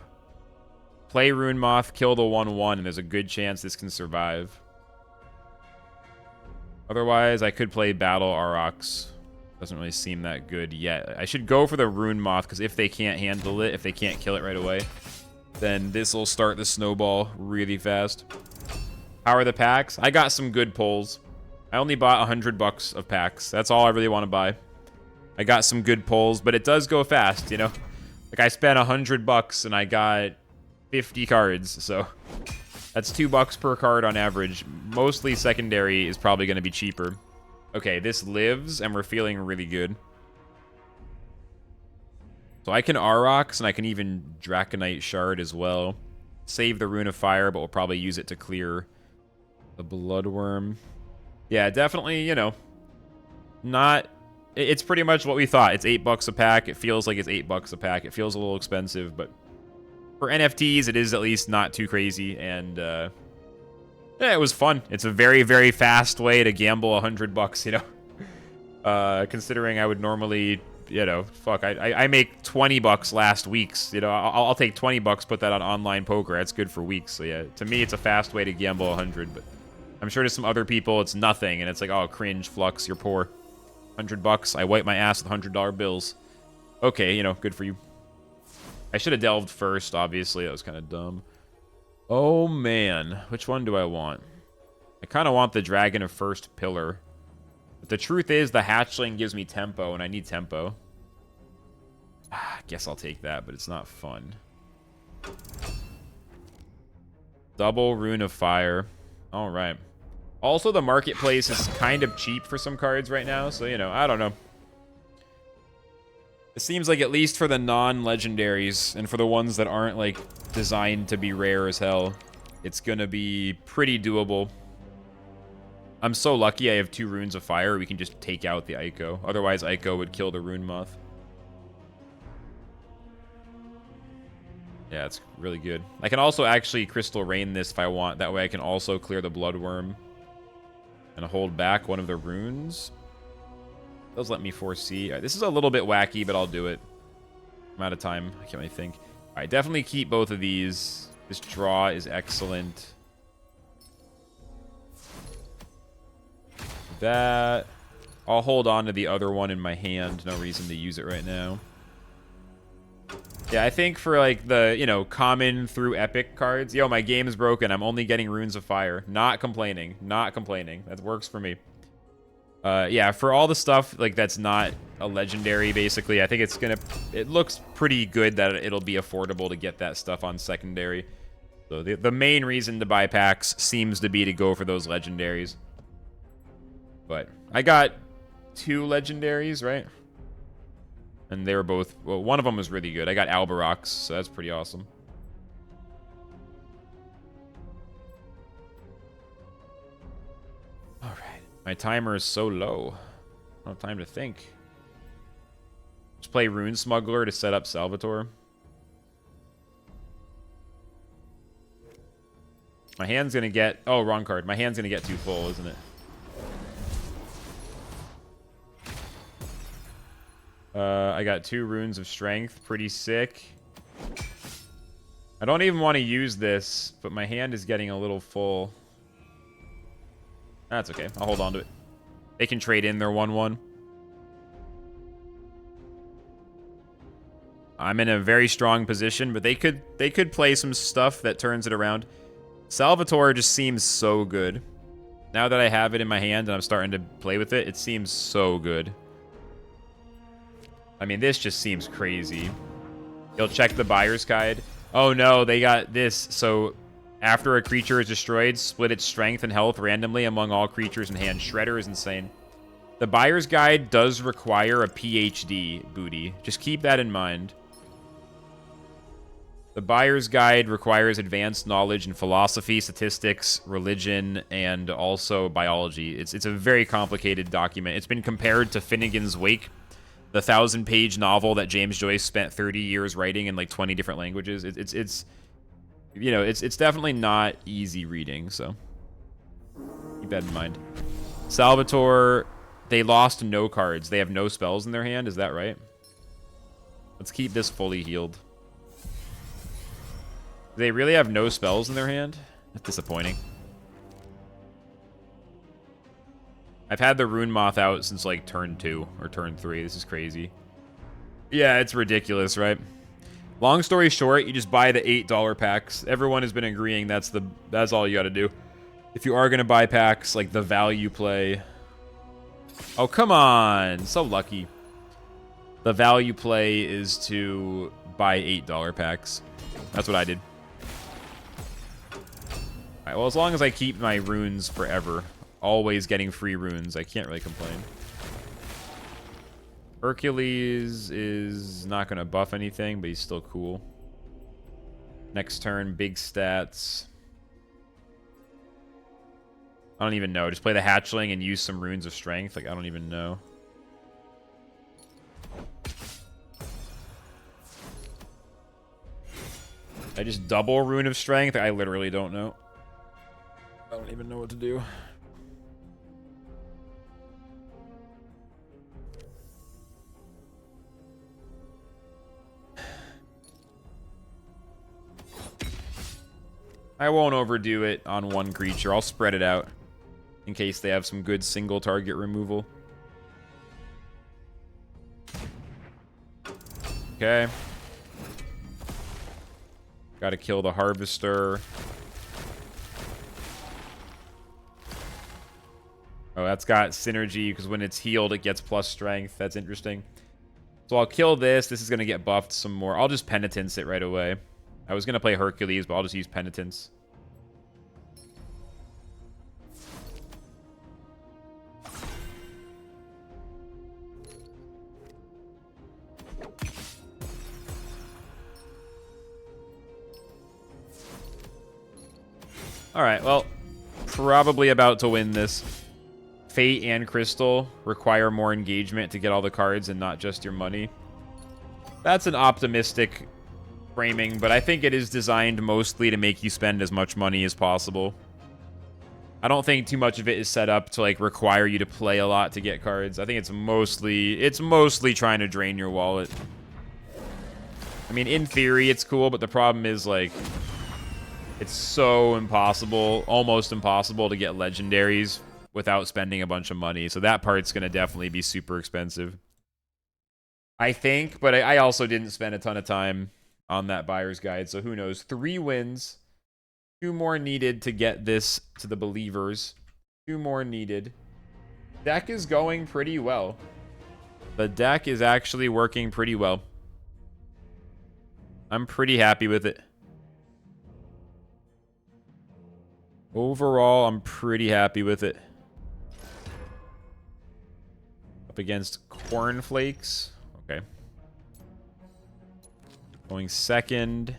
Play Rune Moth, kill the 1/1, and there's a good chance this can survive. Otherwise, I could play Battle Aurochs. Doesn't really seem that good yet. I should go for the Rune Moth, because if they can't handle it, if they can't kill it right away, then this will start the snowball really fast. How are the packs? I got some good pulls. I only bought $100 of packs. That's all I really want to buy. I got some good pulls, but it does go fast, you know? Like, I spent $100 and I got 50 cards, so That's $2 per card on average. Mostly secondary is probably going to be cheaper. Okay, this lives, and we're feeling really good. So I can Aurochs, and I can even Draconite Shard as well. Save the Rune of Fire, but we'll probably use it to clear the Bloodworm. Yeah, definitely, you know, not... It's pretty much what we thought. It's $8 a pack. It feels like it's $8 a pack. It feels a little expensive, but for NFTs, it is at least not too crazy, and yeah, it was fun. It's a very, very fast way to gamble $100, you know? Considering I would normally... You know, fuck, I make $20 last week's. You know, I'll take $20, put that on online poker. That's good for weeks. So yeah, to me, it's a fast way to gamble 100. But I'm sure to some other people, it's nothing, and it's like, oh, cringe, Flux, you're poor. $100. I wipe my ass with $100 bills. Okay, you know, good for you. I should have delved first. Obviously, that was kind of dumb. Oh man, which one do I want? I kind of want the Dragon of First Pillar. But the truth is, the Hatchling gives me tempo, and I need tempo. I guess I'll take that, but it's not fun. Double Rune of Fire. All right. Also, the marketplace is kind of cheap for some cards right now, so, you know, I don't know. It seems like at least for the non-legendaries, and for the ones that aren't, like, designed to be rare as hell, it's gonna be pretty doable. I'm so lucky I have 2 Runes of Fire. We can just take out the Ico. Otherwise, Ico would kill the Rune Moth. Yeah, it's really good. I can also actually Crystal Rain this if I want. That way I can also clear the Bloodworm and hold back one of the runes. It does let me foresee. This is a little bit wacky, but I'll do it. I'm out of time. I can't really think. All right, definitely keep both of these. This draw is excellent. That. I'll hold on to the other one in my hand. No reason to use it right now. Yeah, I think for, like, the, you know, common through epic cards. Yo, my game is broken. I'm only getting Runes of Fire. Not complaining. Not complaining. That works for me. Yeah, for all the stuff, like, that's not a legendary, basically, I think it's gonna... It looks pretty good that it'll be affordable to get that stuff on secondary. So the main reason to buy packs seems to be to go for those legendaries. But I got 2 legendaries, right? And they were both... Well, one of them was really good. I got Alberox, so that's pretty awesome. Alright. My timer is so low. I don't have time to think. Just play Rune Smuggler to set up Salvatore. My hand's gonna get... Oh, wrong card. My hand's gonna get too full, isn't it? I got 2 Runes of Strength. Pretty sick. I don't even want to use this, but my hand is getting a little full. That's okay. I'll hold on to it. They can trade in their 1/1. I'm in a very strong position, but they could play some stuff that turns it around. Salvatore just seems so good. Now that I have it in my hand and I'm starting to play with it, it seems so good. I mean, this just seems crazy. You'll check the buyer's guide. Oh no, they got this. So, after a creature is destroyed, split its strength and health randomly among all creatures in hand. Shredder is insane. The buyer's guide does require a PhD, booty. Just keep that in mind. The buyer's guide requires advanced knowledge in philosophy, statistics, religion, and also biology. It's a very complicated document. It's been compared to Finnegan's Wake, the 1,000-page novel that James Joyce spent 30 years writing in like 20 different languages. It's you know, it's definitely not easy reading, so keep that in mind. Salvatore, they lost no cards. They have no spells in their hand, is that right? Let's keep this fully healed. They really have no spells in their hand? That's disappointing. I've had the Rune Moth out since like turn 2 or turn 3. This is crazy. Yeah, it's ridiculous, right? Long story short, you just buy the $8 packs. Everyone has been agreeing that's all you got to do. If you are going to buy packs, like the value play. Oh, come on. So lucky. The value play is to buy $8 packs. That's what I did. Alright, well, as long as I keep my runes forever, always getting free runes, I can't really complain. Hercules is not going to buff anything, but he's still cool. Next turn, big stats. I don't even know. Just play the hatchling and use some runes of strength. Like, I don't even know. I just double rune of strength? I literally don't know. I don't even know what to do. I won't overdo it on one creature. I'll spread it out in case they have some good single target removal. Okay. Gotta kill the Harvester. Oh, that's got synergy because when it's healed, it gets plus strength. That's interesting. So I'll kill this. This is going to get buffed some more. I'll just Penitence it right away. I was going to play Hercules, but I'll just use Penitence. Alright, well, probably about to win this. Fate and Crystal require more engagement to get all the cards and not just your money. That's an optimistic framing, but I think it is designed mostly to make you spend as much money as possible. I don't think too much of it is set up to like require you to play a lot to get cards. I think it's mostly trying to drain your wallet. I mean, in theory, it's cool, but the problem is like it's so impossible, almost impossible to get legendaries without spending a bunch of money. So that part's going to definitely be super expensive, I think. But I also didn't spend a ton of time on that buyer's guide. So who knows? 3 wins. 2 more needed to get this to the believers. 2 more needed. Deck is going pretty well. The deck is actually working pretty well. I'm pretty happy with it. Overall, I'm pretty happy with it. Up against Cornflakes. Okay. Going second.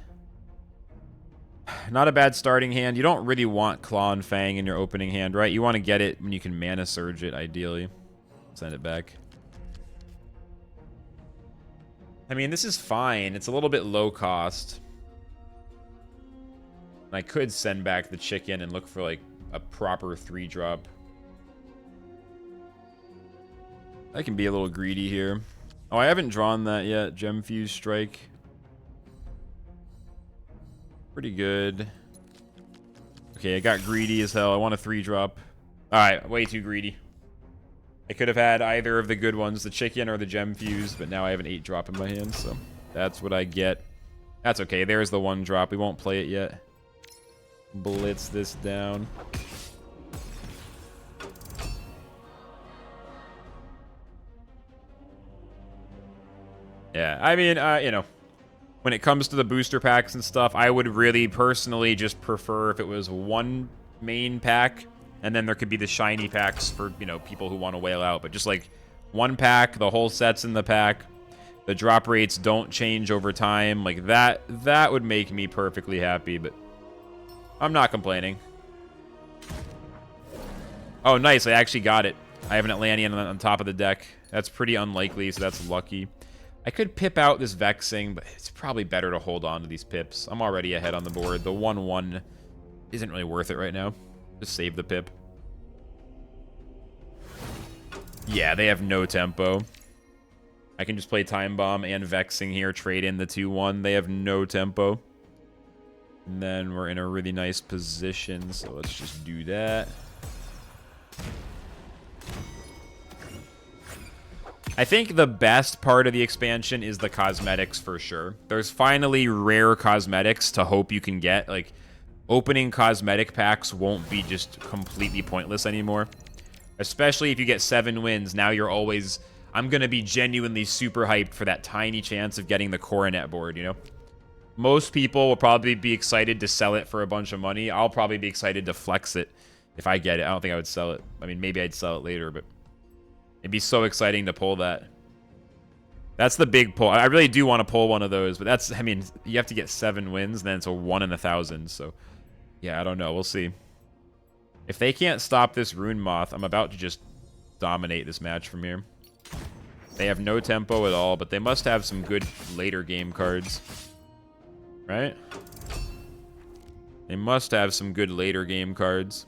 Not a bad starting hand. You don't really want Claw and Fang in your opening hand, right? You want to get it when you can Mana Surge it, ideally. Send it back. I mean, this is fine. It's a little bit low cost. I could send back the chicken and look for, like, a proper 3-drop. I can be a little greedy here. Oh, I haven't drawn that yet. Gemfuse Strike. Pretty good. Okay, I got greedy as hell. I want a 3-drop. Alright, way too greedy. I could have had either of the good ones, the chicken or the Gemfuse, but now I have an 8-drop in my hand, so that's what I get. That's okay. There's the 1-drop. We won't play it yet. Blitz this down. Yeah, I mean, you know, when it comes to the booster packs and stuff, I would really personally just prefer if it was 1 main pack, and then there could be the shiny packs for, you know, people who want to whale out. But just like 1 pack, the whole set's in the pack, the drop rates don't change over time. Like that would make me perfectly happy, but I'm not complaining. Oh, nice. I actually got it. I have an Atlantean on top of the deck. That's pretty unlikely, so that's lucky. I could pip out this Vexing, but it's probably better to hold on to these pips. I'm already ahead on the board. The 1-1 isn't really worth it right now. Just save the pip. Yeah, they have no tempo. I can just play Time Bomb and Vexing here, trade in the 2-1. They have no tempo. And then we're in a really nice position, so let's just do that. I think the best part of the expansion is the cosmetics for sure. There's finally rare cosmetics to hope you can get. Like, opening cosmetic packs won't be just completely pointless anymore. Especially if you get 7 wins, now you're always... I'm going to be genuinely super hyped for that tiny chance of getting the Coronet board, you know? Most people will probably be excited to sell it for a bunch of money. I'll probably be excited to flex it if I get it. I don't think I would sell it. I mean, maybe I'd sell it later, but it'd be so exciting to pull that. That's the big pull. I really do want to pull one of those, but that's, I mean, you have to get 7 wins, and then it's a 1 in 1,000. So, yeah, I don't know. We'll see. If they can't stop this Rune Moth, I'm about to just dominate this match from here. They have no tempo at all, but they must have some good later game cards. Right? They must have some good later game cards.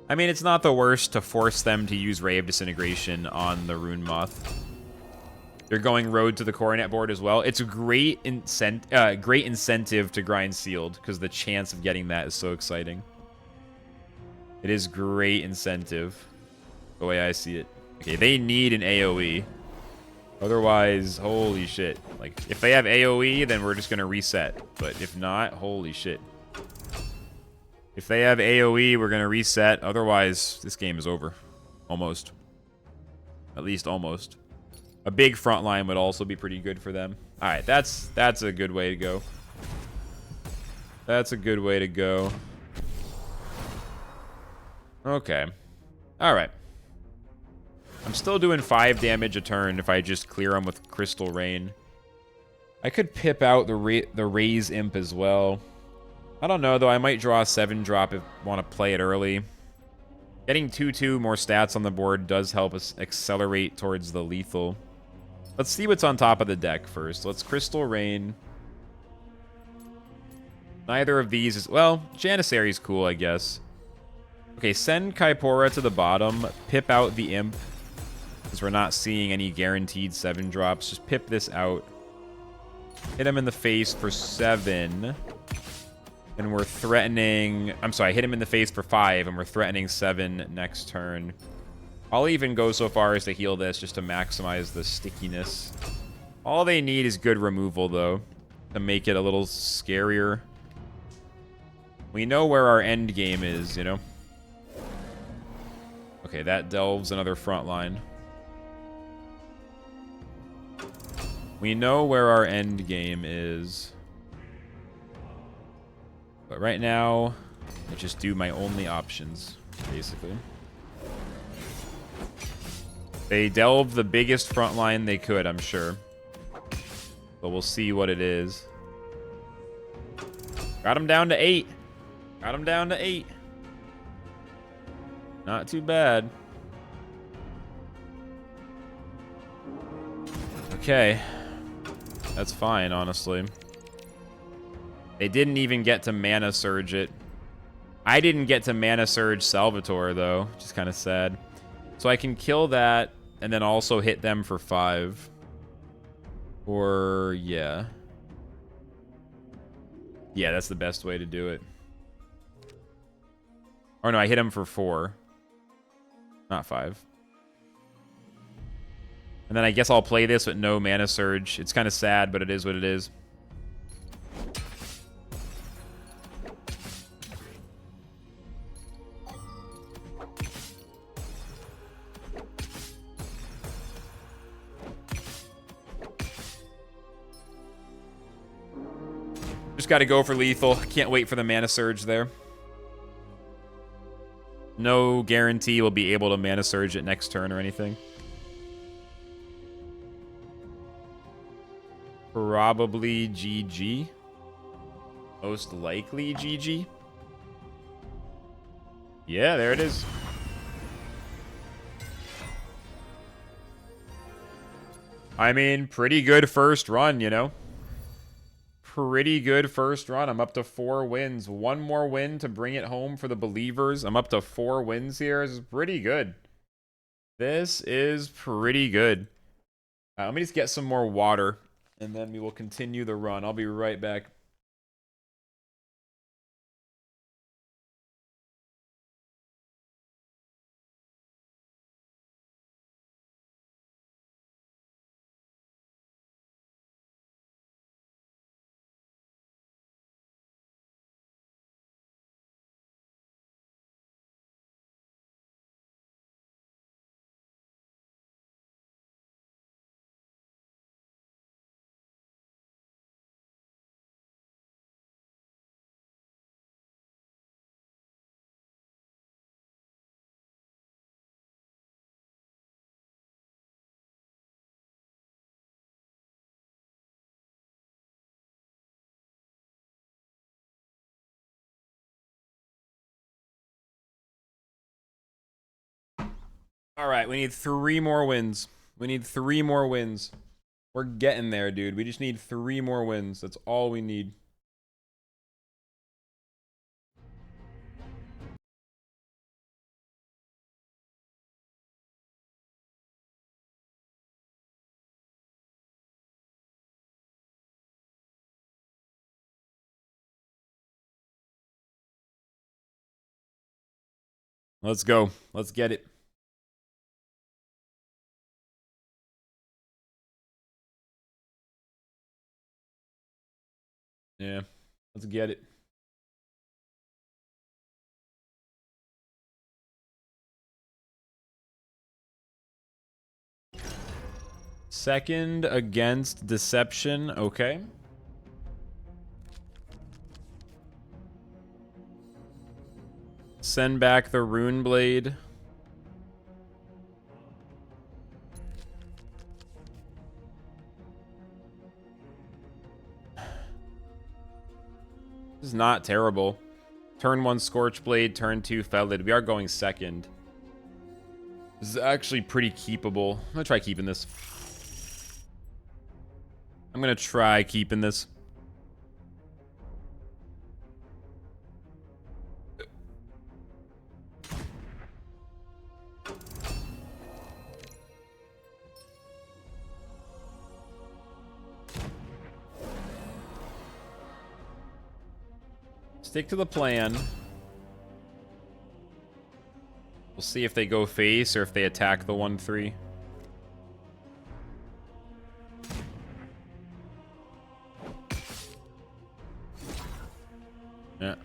I mean, it's not the worst to force them to use Ray of Disintegration on the Rune Moth. They're going Road to the Coronet board as well. It's a great incentive to grind Sealed, because the chance of getting that is so exciting. It is great incentive, the way I see it. Okay, they need an AoE. Otherwise, holy shit. Like, if they have AoE, then we're just going to reset. But if not, holy shit. If they have AoE, we're going to reset. Otherwise, this game is over. Almost. At least almost. A big front line would also be pretty good for them. Alright, that's a good way to go. That's a good way to go. Okay. Alright. I'm still doing 5 damage a turn if I just clear them with Crystal Rain. I could pip out the Raise Imp as well. I don't know, though. I might draw a 7-drop if I want to play it early. Getting 2/2 more stats on the board does help us accelerate towards the lethal. Let's see what's on top of the deck first. Let's Crystal Rain. Neither of these is... Well, Janissary's cool, I guess. Okay, send Kaipora to the bottom. Pip out the Imp. Because we're not seeing any guaranteed 7-drops. Just pip this out. Hit him in the face for 7. And we're threatening... I'm sorry, hit him in the face for 5, and we're threatening 7 next turn. I'll even go so far as to heal this just to maximize the stickiness. All they need is good removal, though, to make it a little scarier. We know where our end game is, you know? Okay, that delves another front line. We know where our end game is. But right now, I just do my only options, basically. They delved the biggest front line they could, I'm sure. But we'll see what it is. Got him down to 8. Got him down to 8. Not too bad. Okay. That's fine, honestly. They didn't even get to Mana Surge it. I didn't get to Mana Surge Salvatore, though, which is kind of sad. So I can kill that and then also hit them for 5. Or, yeah. Yeah, that's the best way to do it. Or no, I hit him for 4. Not 5. And then I guess I'll play this with no Mana Surge. It's kind of sad, but it is what it is. Just got to go for lethal. Can't wait for the Mana Surge there. No guarantee we'll be able to Mana Surge it next turn or anything. Probably GG. Most likely GG. Yeah, there it is. I mean, pretty good first run, you know? Pretty good first run. I'm up to 4 wins. 1 more win to bring it home for the believers. I'm up to 4 wins here. This is pretty good. This is pretty good. Let me just get some more water, and then we will continue the run. I'll be right back. All right, we need 3 more wins. We need 3 more wins. We're getting there, dude. We just need 3 more wins. That's all we need. Let's go. Let's get it. Yeah. Let's get it. Second against Deception. Okay. Send back the Rune Blade. This is not terrible. Turn 1 Scorchblade, turn 2 Felid. We are going second. This is actually pretty keepable. I'm gonna try keeping this. I'm gonna try keeping this. Stick to the plan. We'll see if they go face or if they attack the 1/3. Yeah.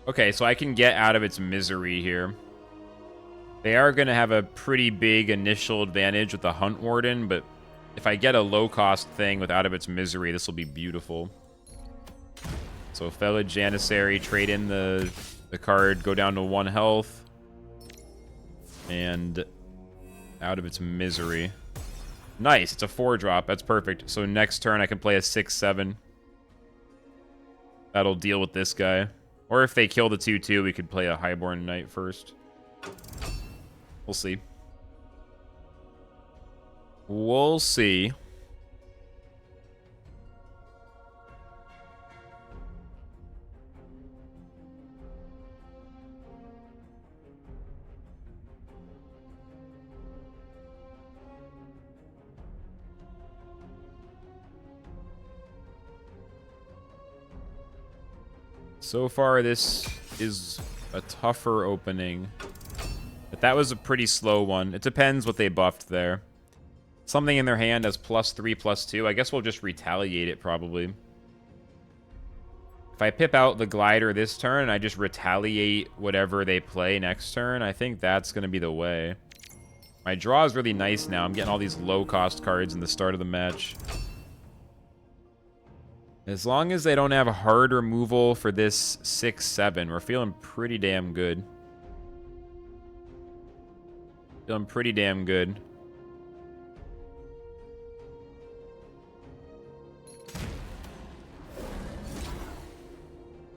Okay, so I can get out of its misery here. They are going to have a pretty big initial advantage with the Hunt Warden, but if I get a low-cost thing with Out of Its Misery, this will be beautiful. So Felid Janissary, trade in the card, go down to 1 health. And Out of Its Misery. Nice, it's a 4-drop. That's perfect. So next turn I can play a 6/7. That'll deal with this guy. Or if they kill the 2/2, we could play a Highborn Knight first. We'll see. We'll see. So far, this is a tougher opening. But that was a pretty slow one. It depends what they buffed there. Something in their hand has +3/+2. I guess we'll just retaliate it, probably. If I pip out the glider this turn, I just retaliate whatever they play next turn. I think that's going to be the way. My draw is really nice now. I'm getting all these low-cost cards in the start of the match. As long as they don't have a hard removal for this 6/7, we're feeling pretty damn good. Feeling pretty damn good.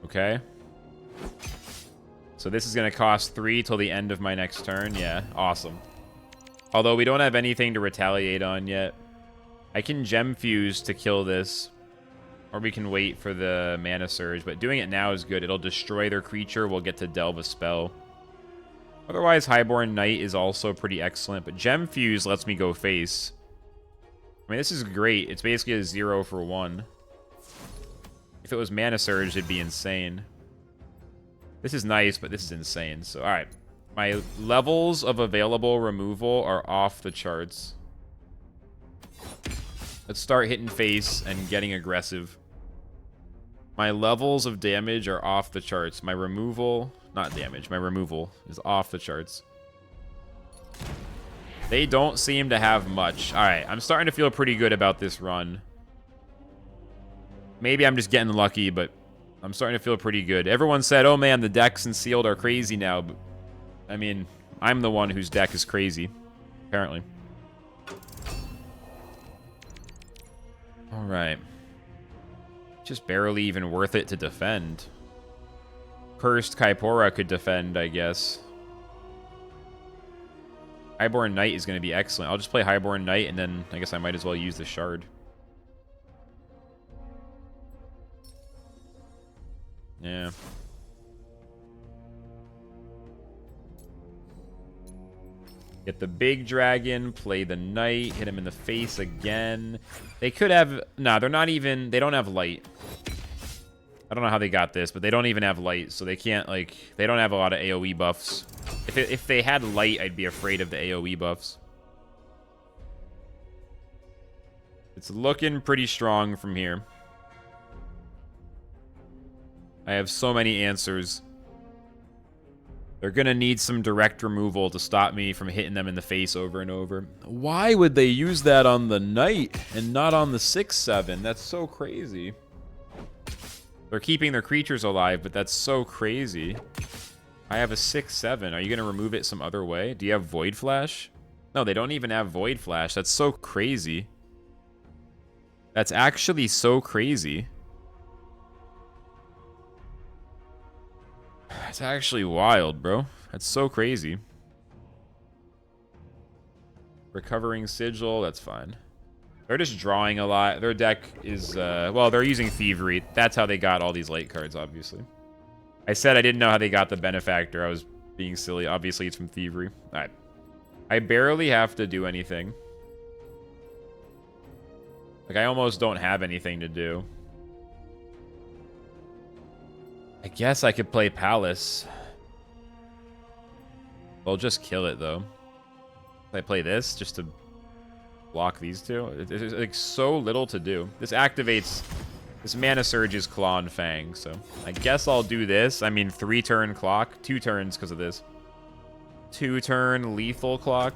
Okay. So this is going to cost 3 till the end of my next turn. Yeah, awesome. Although we don't have anything to retaliate on yet. I can Gem Fuse to kill this. Or we can wait for the Mana Surge. But doing it now is good. It'll destroy their creature. We'll get to delve a spell. Otherwise, Highborn Knight is also pretty excellent. But Gem Fuse lets me go face. I mean, this is great. It's basically a 0 for 1. If it was Mana Surge, it'd be insane. This is nice, but this is insane. So, alright. My levels of available removal are off the charts. Let's start hitting face and getting aggressive. My levels of damage are off the charts. My removal... Not damage. My removal is off the charts. They don't seem to have much. Alright, I'm starting to feel pretty good about this run. Maybe I'm just getting lucky, but I'm starting to feel pretty good. Everyone said, oh man, the decks and sealed are crazy now. But, I mean, I'm the one whose deck is crazy, apparently. Alright. Just barely even worth it to defend. Cursed Kaipora could defend, I guess. Highborn Knight is going to be excellent. I'll just play Highborn Knight, and then I guess I might as well use the Shard. Yeah. Get the big dragon, play the knight, hit him in the face again. They could have... Nah, they're not even... They don't have light. I don't know how they got this, but they don't even have light, so they can't, like... They don't have a lot of AoE buffs. If they had light, I'd be afraid of the AoE buffs. It's looking pretty strong from here. I have so many answers. They're going to need some direct removal to stop me from hitting them in the face over and over. Why would they use that on the knight and not on the 6/7? That's so crazy. They're keeping their creatures alive, but that's so crazy. I have a 6/7. Are you going to remove it some other way? Do you have Void Flash? No, they don't even have Void Flash. That's so crazy. That's actually so crazy. It's actually wild, bro. That's so crazy. Recovering Sigil, that's fine. They're just drawing a lot. Their deck is, well, they're using Thievery. That's how they got all these late cards, obviously. I said I didn't know how they got the Benefactor. I was being silly. Obviously, it's from Thievery. All right. I barely have to do anything. Like, I almost don't have anything to do. I guess I could play Palace. I'll just kill it, though. If I play this, just to block these two. There's, like, so little to do. This activates... This Mana Surge is Claw and Fang, so... I guess I'll do this. I mean, 3-turn clock. 2 turns because of this. 2-turn lethal clock.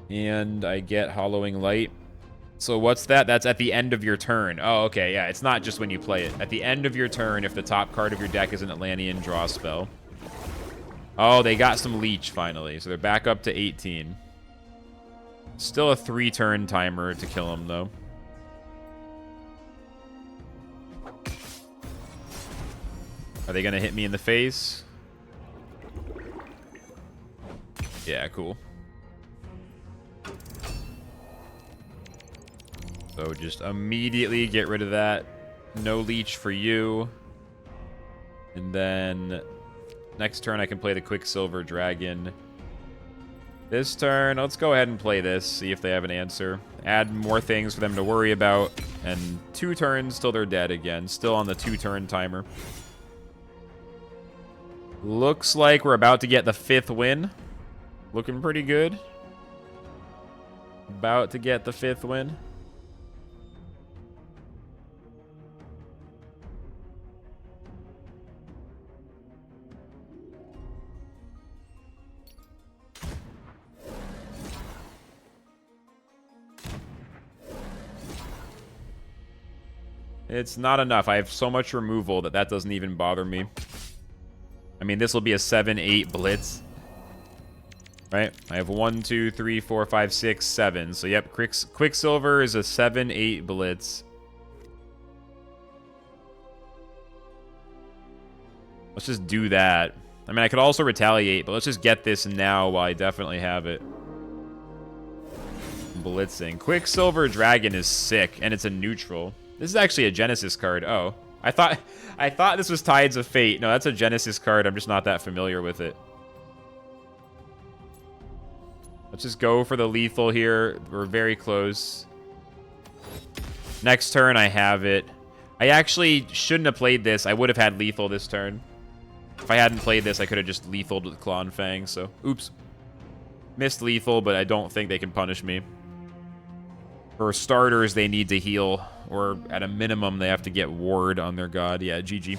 And I get Hollowing Light. So what's that? That's at the end of your turn. Oh, okay, yeah. It's not just when you play it. At the end of your turn, if the top card of your deck is an Atlantean, draw a spell. Oh, they got some Leech, finally. So they're back up to 18. Still a 3-turn timer to kill them, though. Are they going to hit me in the face? Yeah, cool. So just immediately get rid of that. No Leech for you. And then next turn I can play the Quicksilver Dragon. This turn, let's go ahead and play this, see if they have an answer. Add more things for them to worry about. And 2 turns till they're dead again. Still on the 2-turn timer. Looks like we're about to get the 5th win. Looking pretty good. About to get the 5th win. It's not enough. I have so much removal that doesn't even bother me. I mean, this will be a 7-8 blitz. Right? I have 1, 2, 3, 4, 5, 6, 7. So, yep, Quicksilver is a 7-8 blitz. Let's just do that. I mean, I could also retaliate, but let's just get this now while I definitely have it. Blitzing. Quicksilver Dragon is sick, and it's a neutral. This is actually a Genesis card. Oh. I thought this was Tides of Fate. No, that's a Genesis card. I'm just not that familiar with it. Let's just go for the lethal here. We're very close. Next turn, I have it. I actually shouldn't have played this. I would have had lethal this turn. If I hadn't played this, I could have just lethaled with Claw and Fang, so... Oops. Missed lethal, but I don't think they can punish me. For starters, they need to heal. Or, at a minimum, they have to get ward on their god. Yeah, GG.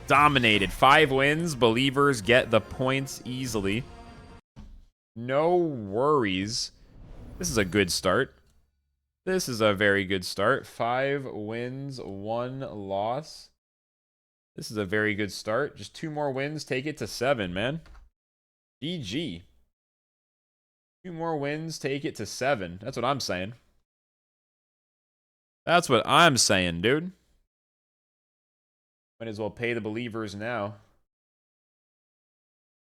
Dominated. 5 wins. Believers get the points easily. No worries. This is a good start. This is a very good start. 5 wins, 1 loss. This is a very good start. Just 2 more wins. Take it to 7, man. GG. 2 more wins. Take it to 7. That's what I'm saying. That's what I'm saying, dude. Might as well pay the believers now.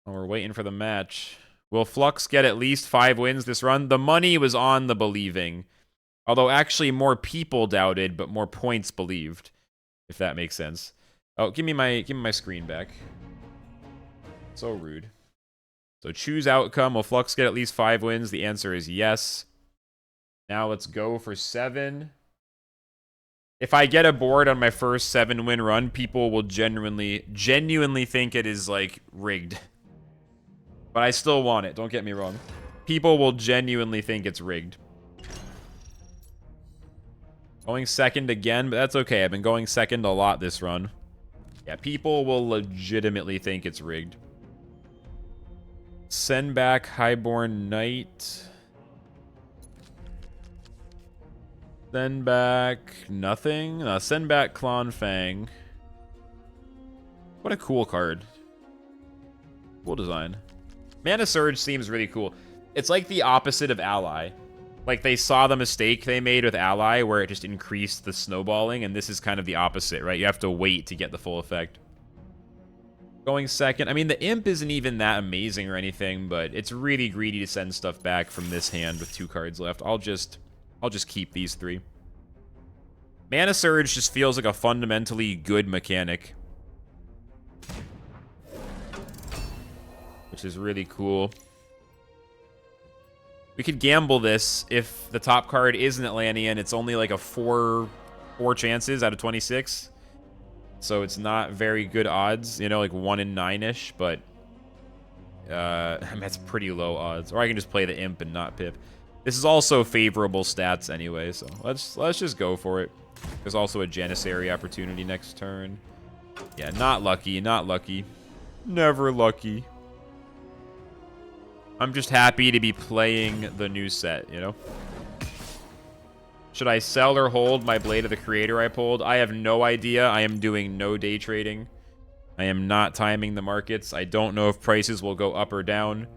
Oh, we're waiting for the match. Will Flux get at least 5 wins this run? The money was on the believing. Although actually more people doubted, but more points believed. If that makes sense. Oh, give me my screen back. So rude. So choose outcome. Will Flux get at least 5 wins? The answer is yes. Now let's go for 7. If I get a board on my first 7-win run, people will genuinely think it is, like, rigged. But I still want it, don't get me wrong. People will genuinely think it's rigged. Going second again, but that's okay. I've been going second a lot this run. Yeah, people will legitimately think it's rigged. Send back Highborn Knight. Send back nothing. Send back Clonfang. What a cool card. Cool design. Mana Surge seems really cool. It's like the opposite of Ally. Like, they saw the mistake they made with Ally, where it just increased the snowballing, and this is kind of the opposite, right? You have to wait to get the full effect. Going second. I mean, the Imp isn't even that amazing or anything, but it's really greedy to send stuff back from this hand with 2 cards left. I'll just keep these 3. Mana Surge just feels like a fundamentally good mechanic. Which is really cool. We could gamble this if the top card is an Atlantean. It's only like a 4 chances out of 26. So it's not very good odds, you know, like 1 in 9-ish, but I mean, that's pretty low odds. Or I can just play the Imp and not Pip. This is also favorable stats anyway, so let's just go for it. There's also a Janissary opportunity next turn. Yeah, not lucky, not lucky. Never lucky. I'm just happy to be playing the new set, you know? Should I sell or hold my Blade of the Creator I pulled? I have no idea. I am doing no day trading. I am not timing the markets. I don't know if prices will go up or down.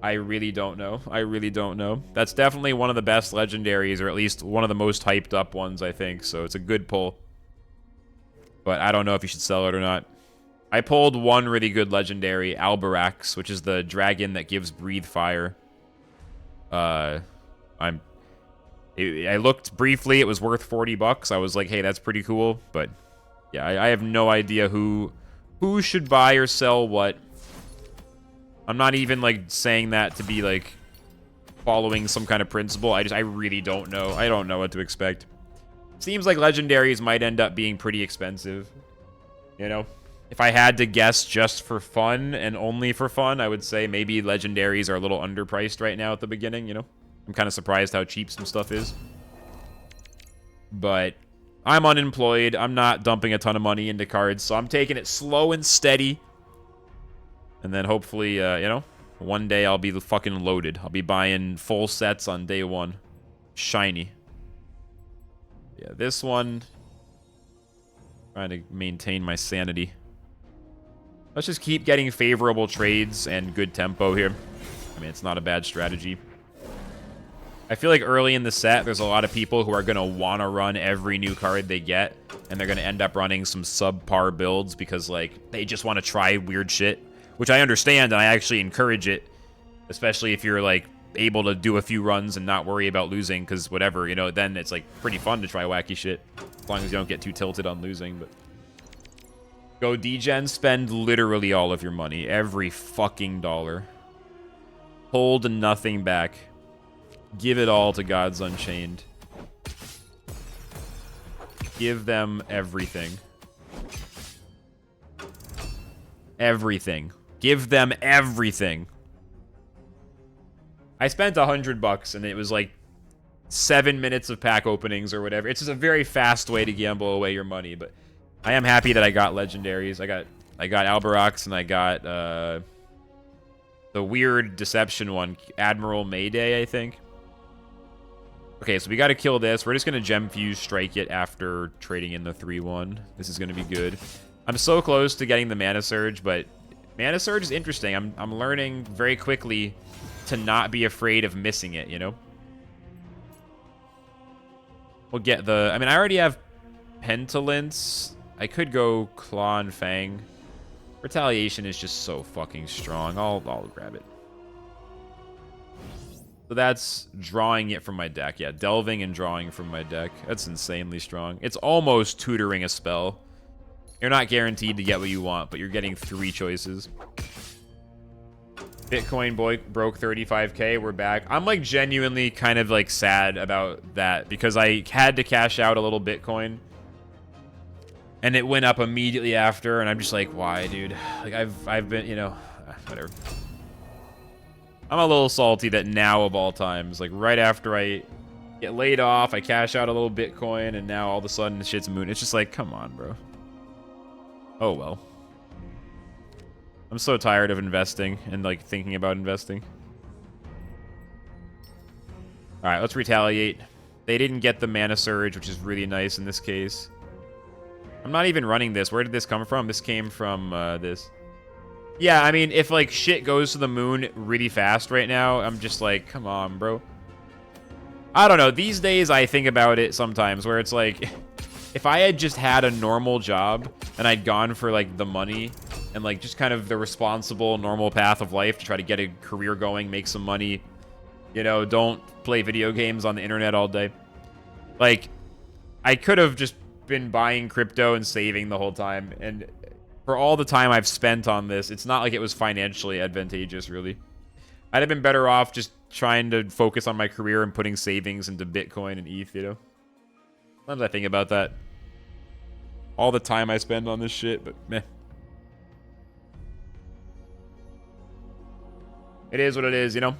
I really don't know. I really don't know. That's definitely one of the best legendaries, or at least one of the most hyped up ones, I think. So it's a good pull. But I don't know if you should sell it or not. I pulled one really good legendary, Alberax, which is the dragon that gives breathe fire. I looked briefly, it was worth 40 bucks. I was like, hey, that's pretty cool. But yeah, I have no idea who should buy or sell what. I'm not even like saying that to be like following some kind of principle. I really don't know. I don't know what to expect. Seems like legendaries might end up being pretty expensive. You know? If I had to guess just for fun and only for fun, I would say maybe legendaries are a little underpriced right now at the beginning, you know? I'm kind of surprised how cheap some stuff is. But I'm unemployed. I'm not dumping a ton of money into cards, so I'm taking it slow and steady. And then hopefully, you know, one day I'll be fucking loaded. I'll be buying full sets on day 1. Shiny. Yeah, this one... trying to maintain my sanity. Let's just keep getting favorable trades and good tempo here. I mean, it's not a bad strategy. I feel like early in the set, there's a lot of people who are going to want to run every new card they get, and they're going to end up running some subpar builds because, like, they just want to try weird shit, which I understand, and I actually encourage it, especially if you're, like, able to do a few runs and not worry about losing, because whatever, you know, then it's, like, pretty fun to try wacky shit, as long as you don't get too tilted on losing, but... Go degen, spend literally all of your money. Every fucking dollar. Hold nothing back. Give it all to Gods Unchained. Give them everything. Everything. Give them everything. I spent $100 and it was like 7 minutes of pack openings or whatever. It's just a very fast way to gamble away your money, but I am happy that I got legendaries. I got Alberax and I got the weird deception one, Admiral Mayday, I think. Okay, so we got to kill this. We're just going to Gem Fuse strike it after trading in the 3-1. This is going to be good. I'm so close to getting the Mana Surge, but Mana Surge is interesting. I'm learning very quickly to not be afraid of missing it, you know? We'll get the... I mean, I already have Pentalence. I could go Claw and Fang. Retaliation is just so fucking strong. I'll grab it. So that's drawing it from my deck. Yeah, delving and drawing from my deck. That's insanely strong. It's almost tutoring a spell. You're not guaranteed to get what you want, but you're getting 3 choices. Bitcoin broke 35K. We're back. I'm like genuinely kind of like sad about that because I had to cash out a little Bitcoin. And it went up immediately after, and I'm just like, why, dude? Like, I've been, you know, whatever. I'm a little salty that now, of all times, like, right after I get laid off, I cash out a little Bitcoin, and now all of a sudden, shit's moon. It's just like, come on, bro. Oh, well. I'm so tired of investing and, like, thinking about investing. Alright, let's retaliate. They didn't get the Mana Surge, which is really nice in this case. I'm not even running this. Where did this come from? This came from, this. Yeah, I mean, if, like, shit goes to the moon really fast right now, I'm just like, come on, bro. I don't know. These days, I think about it sometimes where it's like, if I had just had a normal job and I'd gone for, like, the money and, like, just kind of the responsible, normal path of life to try to get a career going, make some money, you know, don't play video games on the internet all day. Like, I could have just been buying crypto and saving the whole time, and for all the time I've spent on this, it's not like it was financially advantageous, really. I'd have been better off just trying to focus on my career and putting savings into Bitcoin and ETH, you know? Sometimes I think about that. All the time I spend on this shit, but meh. It is what it is, you know?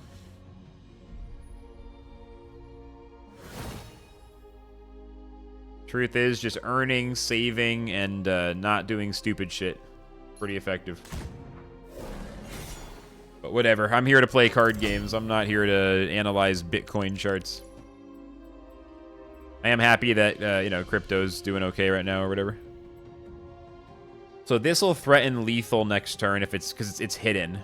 Truth is, just earning, saving, and not doing stupid shit. Pretty effective. But whatever. I'm here to play card games. I'm not here to analyze Bitcoin charts. I am happy that, you know, crypto's doing okay right now or whatever. So this will threaten lethal next turn if it's... because it's hidden.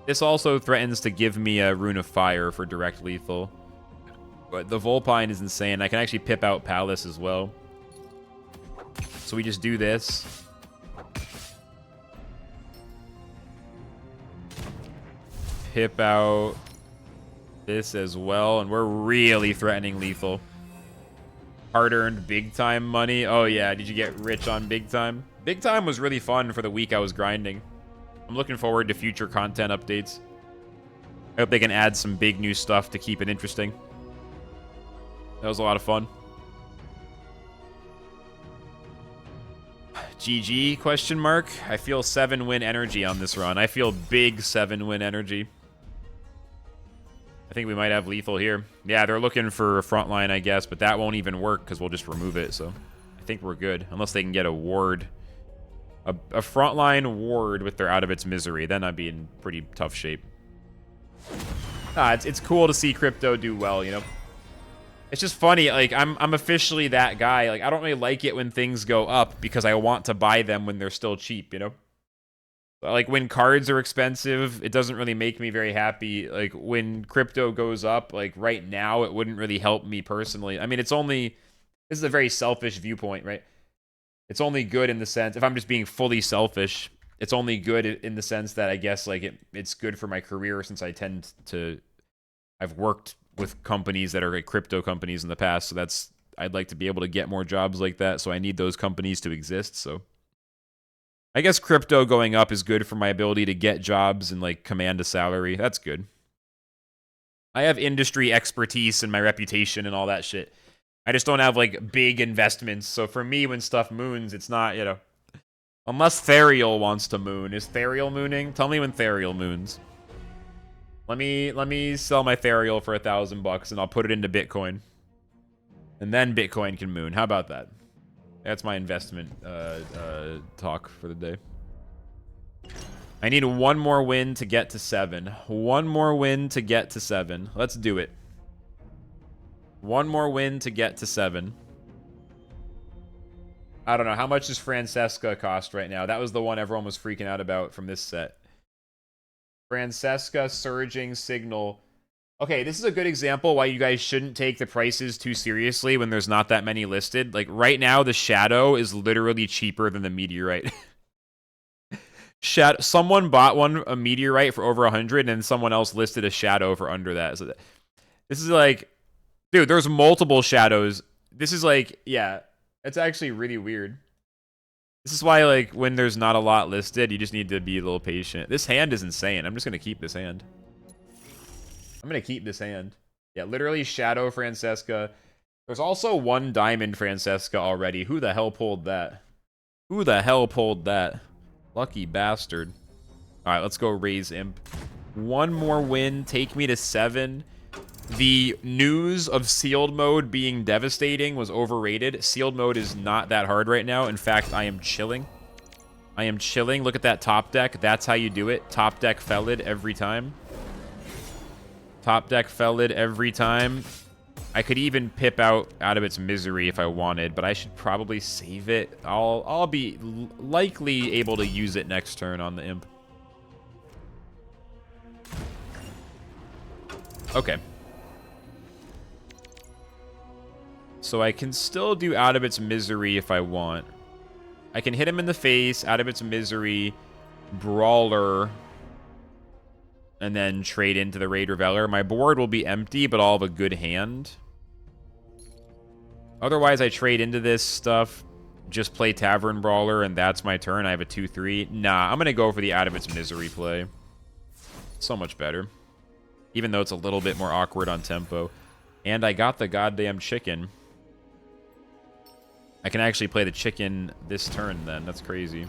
This also threatens to give me a Rune of Fire for direct lethal. But the Volpine is insane. I can actually pip out Palace as well. So we just do this. Pip out this as well. And we're really threatening lethal. Hard-earned big-time money. Oh, yeah. Did you get rich on big time? Big time was really fun for the week I was grinding. I'm looking forward to future content updates. I hope they can add some big new stuff to keep it interesting. That was a lot of fun. GG, question mark. I feel 7-win energy on this run. I feel big 7-win energy. I think we might have lethal here. Yeah, they're looking for a front line, I guess, but that won't even work because we'll just remove it, so I think we're good. Unless they can get a ward. A frontline ward with their Out of Its Misery. Then I'd be in pretty tough shape. It's cool to see crypto do well, you know? It's just funny, like, I'm officially that guy. Like, I don't really like it when things go up because I want to buy them when they're still cheap, you know? Like, when cards are expensive, it doesn't really make me very happy. Like, when crypto goes up, like, right now, it wouldn't really help me personally. I mean, it's only... This is a very selfish viewpoint, right? It's only good in the sense... If I'm just being fully selfish, it's only good in the sense that I guess, like, it's good for my career since I tend to... I've worked with companies that are like crypto companies in the past, so that's... I'd like to be able to get more jobs like that, so I need those companies to exist, so... I guess crypto going up is good for my ability to get jobs and, like, command a salary. That's good. I have industry expertise and my reputation and all that shit. I just don't have, like, big investments. So for me, when stuff moons, it's not, you know... Unless Therial wants to moon. Is Therial mooning? Tell me when Therial moons. Let me sell my Therial for $1,000 and I'll put it into Bitcoin. And then Bitcoin can moon. How about that? That's my investment talk for the day. I need one more win to get to 7. One more win to get to 7. Let's do it. One more win to get to 7. I don't know. How much does Francesca cost right now? That was the one everyone was freaking out about from this set. Francesca, Surging, Signal. Okay, this is a good example why you guys shouldn't take the prices too seriously when there's not that many listed. Like, right now, the Shadow is literally cheaper than the Meteorite. Someone bought a Meteorite for over 100, and someone else listed a Shadow for under that. So this is like, dude, there's multiple Shadows. This is like, yeah, it's actually really weird. This is why, like, when there's not a lot listed, you just need to be a little patient. This hand is insane. I'm just going to keep this hand. I'm going to keep this hand. Yeah, literally Shadow Francesca. There's also one Diamond Francesca already. Who the hell pulled that? Who the hell pulled that? Lucky bastard. All right, let's go raise Imp. One more win. Take me to 7. The news of sealed mode being devastating was overrated. Sealed mode is not that hard right now. In fact, I am chilling. I am chilling. Look at that top deck. That's how you do it. Top deck Felid every time. Top deck Felid every time. I could even pip out of its misery if I wanted, but I should probably save it. I'll be likely able to use it next turn on the Imp. Okay. So I can still do out of its misery if I want. I can hit him in the face, out of its misery, Brawler, and then trade into the Raid Reveler. My board will be empty, but I'll have a good hand. Otherwise, I trade into this stuff, just play Tavern Brawler, and that's my turn. I have a 2-3. Nah, I'm going to go for the out of its misery play. So much better. Even though it's a little bit more awkward on tempo. And I got the goddamn chicken. I can actually play the chicken this turn then. That's crazy.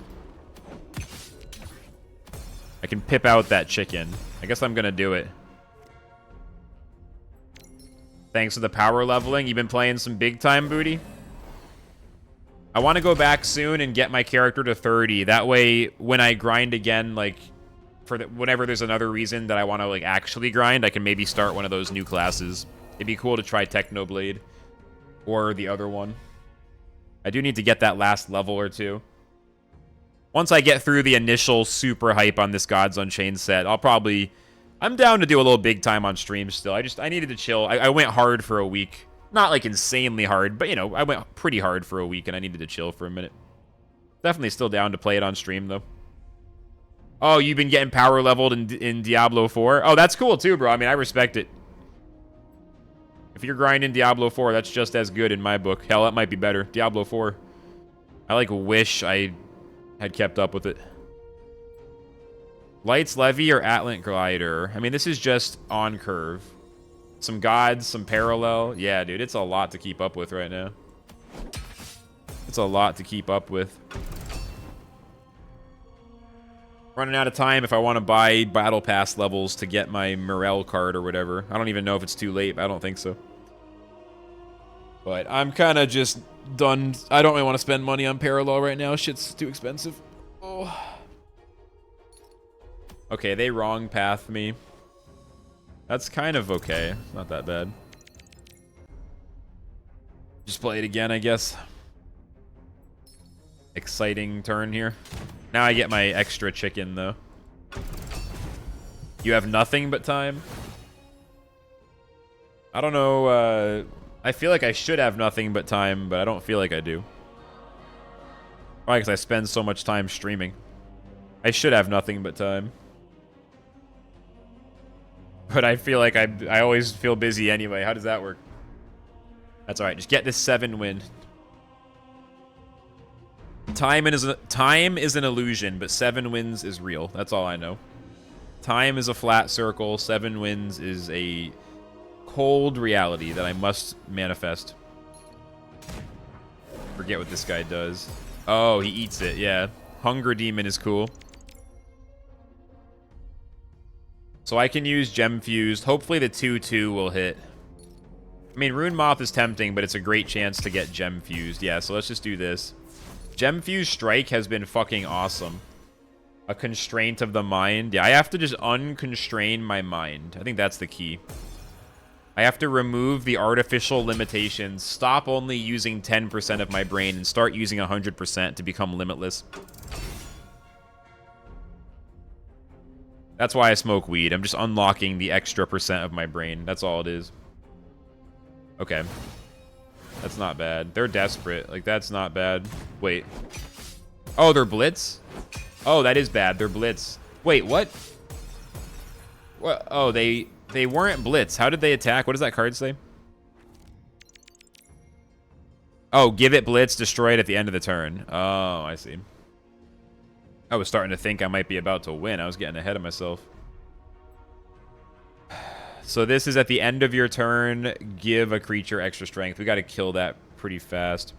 I can pip out that chicken. I guess I'm going to do it. Thanks to the power leveling. You've been playing some big time booty. I want to go back soon and get my character to 30. That way, when I grind again, like, whenever there's another reason that I want to, like, actually grind, I can maybe start one of those new classes. It'd be cool to try Technoblade. Or the other one. I do need to get that last level or two. Once I get through the initial super hype on this Gods Unchained set, I'm down to do a little big time on stream still. I needed to chill. I went hard for a week. Not like insanely hard, but, you know, I went pretty hard for a week and I needed to chill for a minute. Definitely still down to play it on stream, though. Oh, you've been getting power leveled in Diablo 4? Oh, that's cool, too, bro. I mean, I respect it. If you're grinding Diablo 4, that's just as good in my book. Hell, that might be better. Diablo 4. I, like, wish I had kept up with it. Lights Levy or Atlant Glider? I mean, this is just on curve. Some gods, some parallel. Yeah, dude, it's a lot to keep up with right now. It's a lot to keep up with. Running out of time if I want to buy Battle Pass levels to get my Morel card or whatever. I don't even know if it's too late, but I don't think so. But I'm kind of just done. I don't really want to spend money on parallel right now. Shit's too expensive. Oh. Okay, they wrong path me. That's kind of okay. Not that bad. Just play it again, I guess. Exciting turn here. Now I get my extra chicken, though. You have nothing but time? I don't know, I feel like I should have nothing but time, but I don't feel like I do. Why? Because I spend so much time streaming. I should have nothing but time. But I feel like I always feel busy anyway. How does that work? That's alright. Just get this 7 win. Time is an illusion, but 7 wins is real. That's all I know. Time is a flat circle. 7 wins is a cold reality that I must manifest. Forget what this guy does. Oh, he eats it. Yeah. Hunger Demon is cool. So I can use Gem Fused. Hopefully the 2-2 will hit. I mean, Rune Moth is tempting, but it's a great chance to get Gem Fused. Yeah, so let's just do this. Gem Fused Strike has been fucking awesome. A constraint of the mind. Yeah, I have to just unconstrain my mind. I think that's the key. I have to remove the artificial limitations, stop only using 10% of my brain, and start using 100% to become limitless. That's why I smoke weed. I'm just unlocking the extra % of my brain. That's all it is. Okay. That's not bad. They're desperate. Like, that's not bad. Wait. Oh, they're blitz? Oh, that is bad. They're blitz. Wait, what? What? Oh, they weren't blitz. How did they attack? What does that card say? Oh, give it blitz, destroy it at the end of the turn. Oh, I see. I was starting to think I might be about to win. I was getting ahead of myself. So this is at the end of your turn. Give a creature extra strength. We got to kill that pretty fast.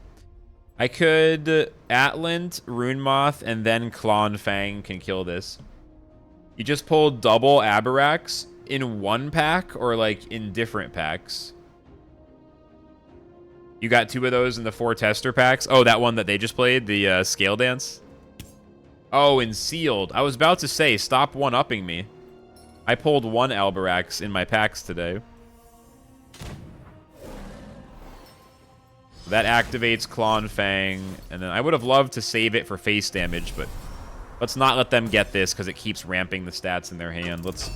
I could Atlant, Rune Moth, and then Klon Fang can kill this. You just pulled double Aberax in one pack or like in different packs? You got 2 of those in the 4 tester packs. Oh, that one that they just played, the Scale Dance. Oh, and sealed. I was about to say, stop one-upping me. I pulled 1 Alberax in my packs today. That activates Klon Fang, and then I would have loved to save it for face damage, but let's not let them get this because it keeps ramping the stats in their hand. Let's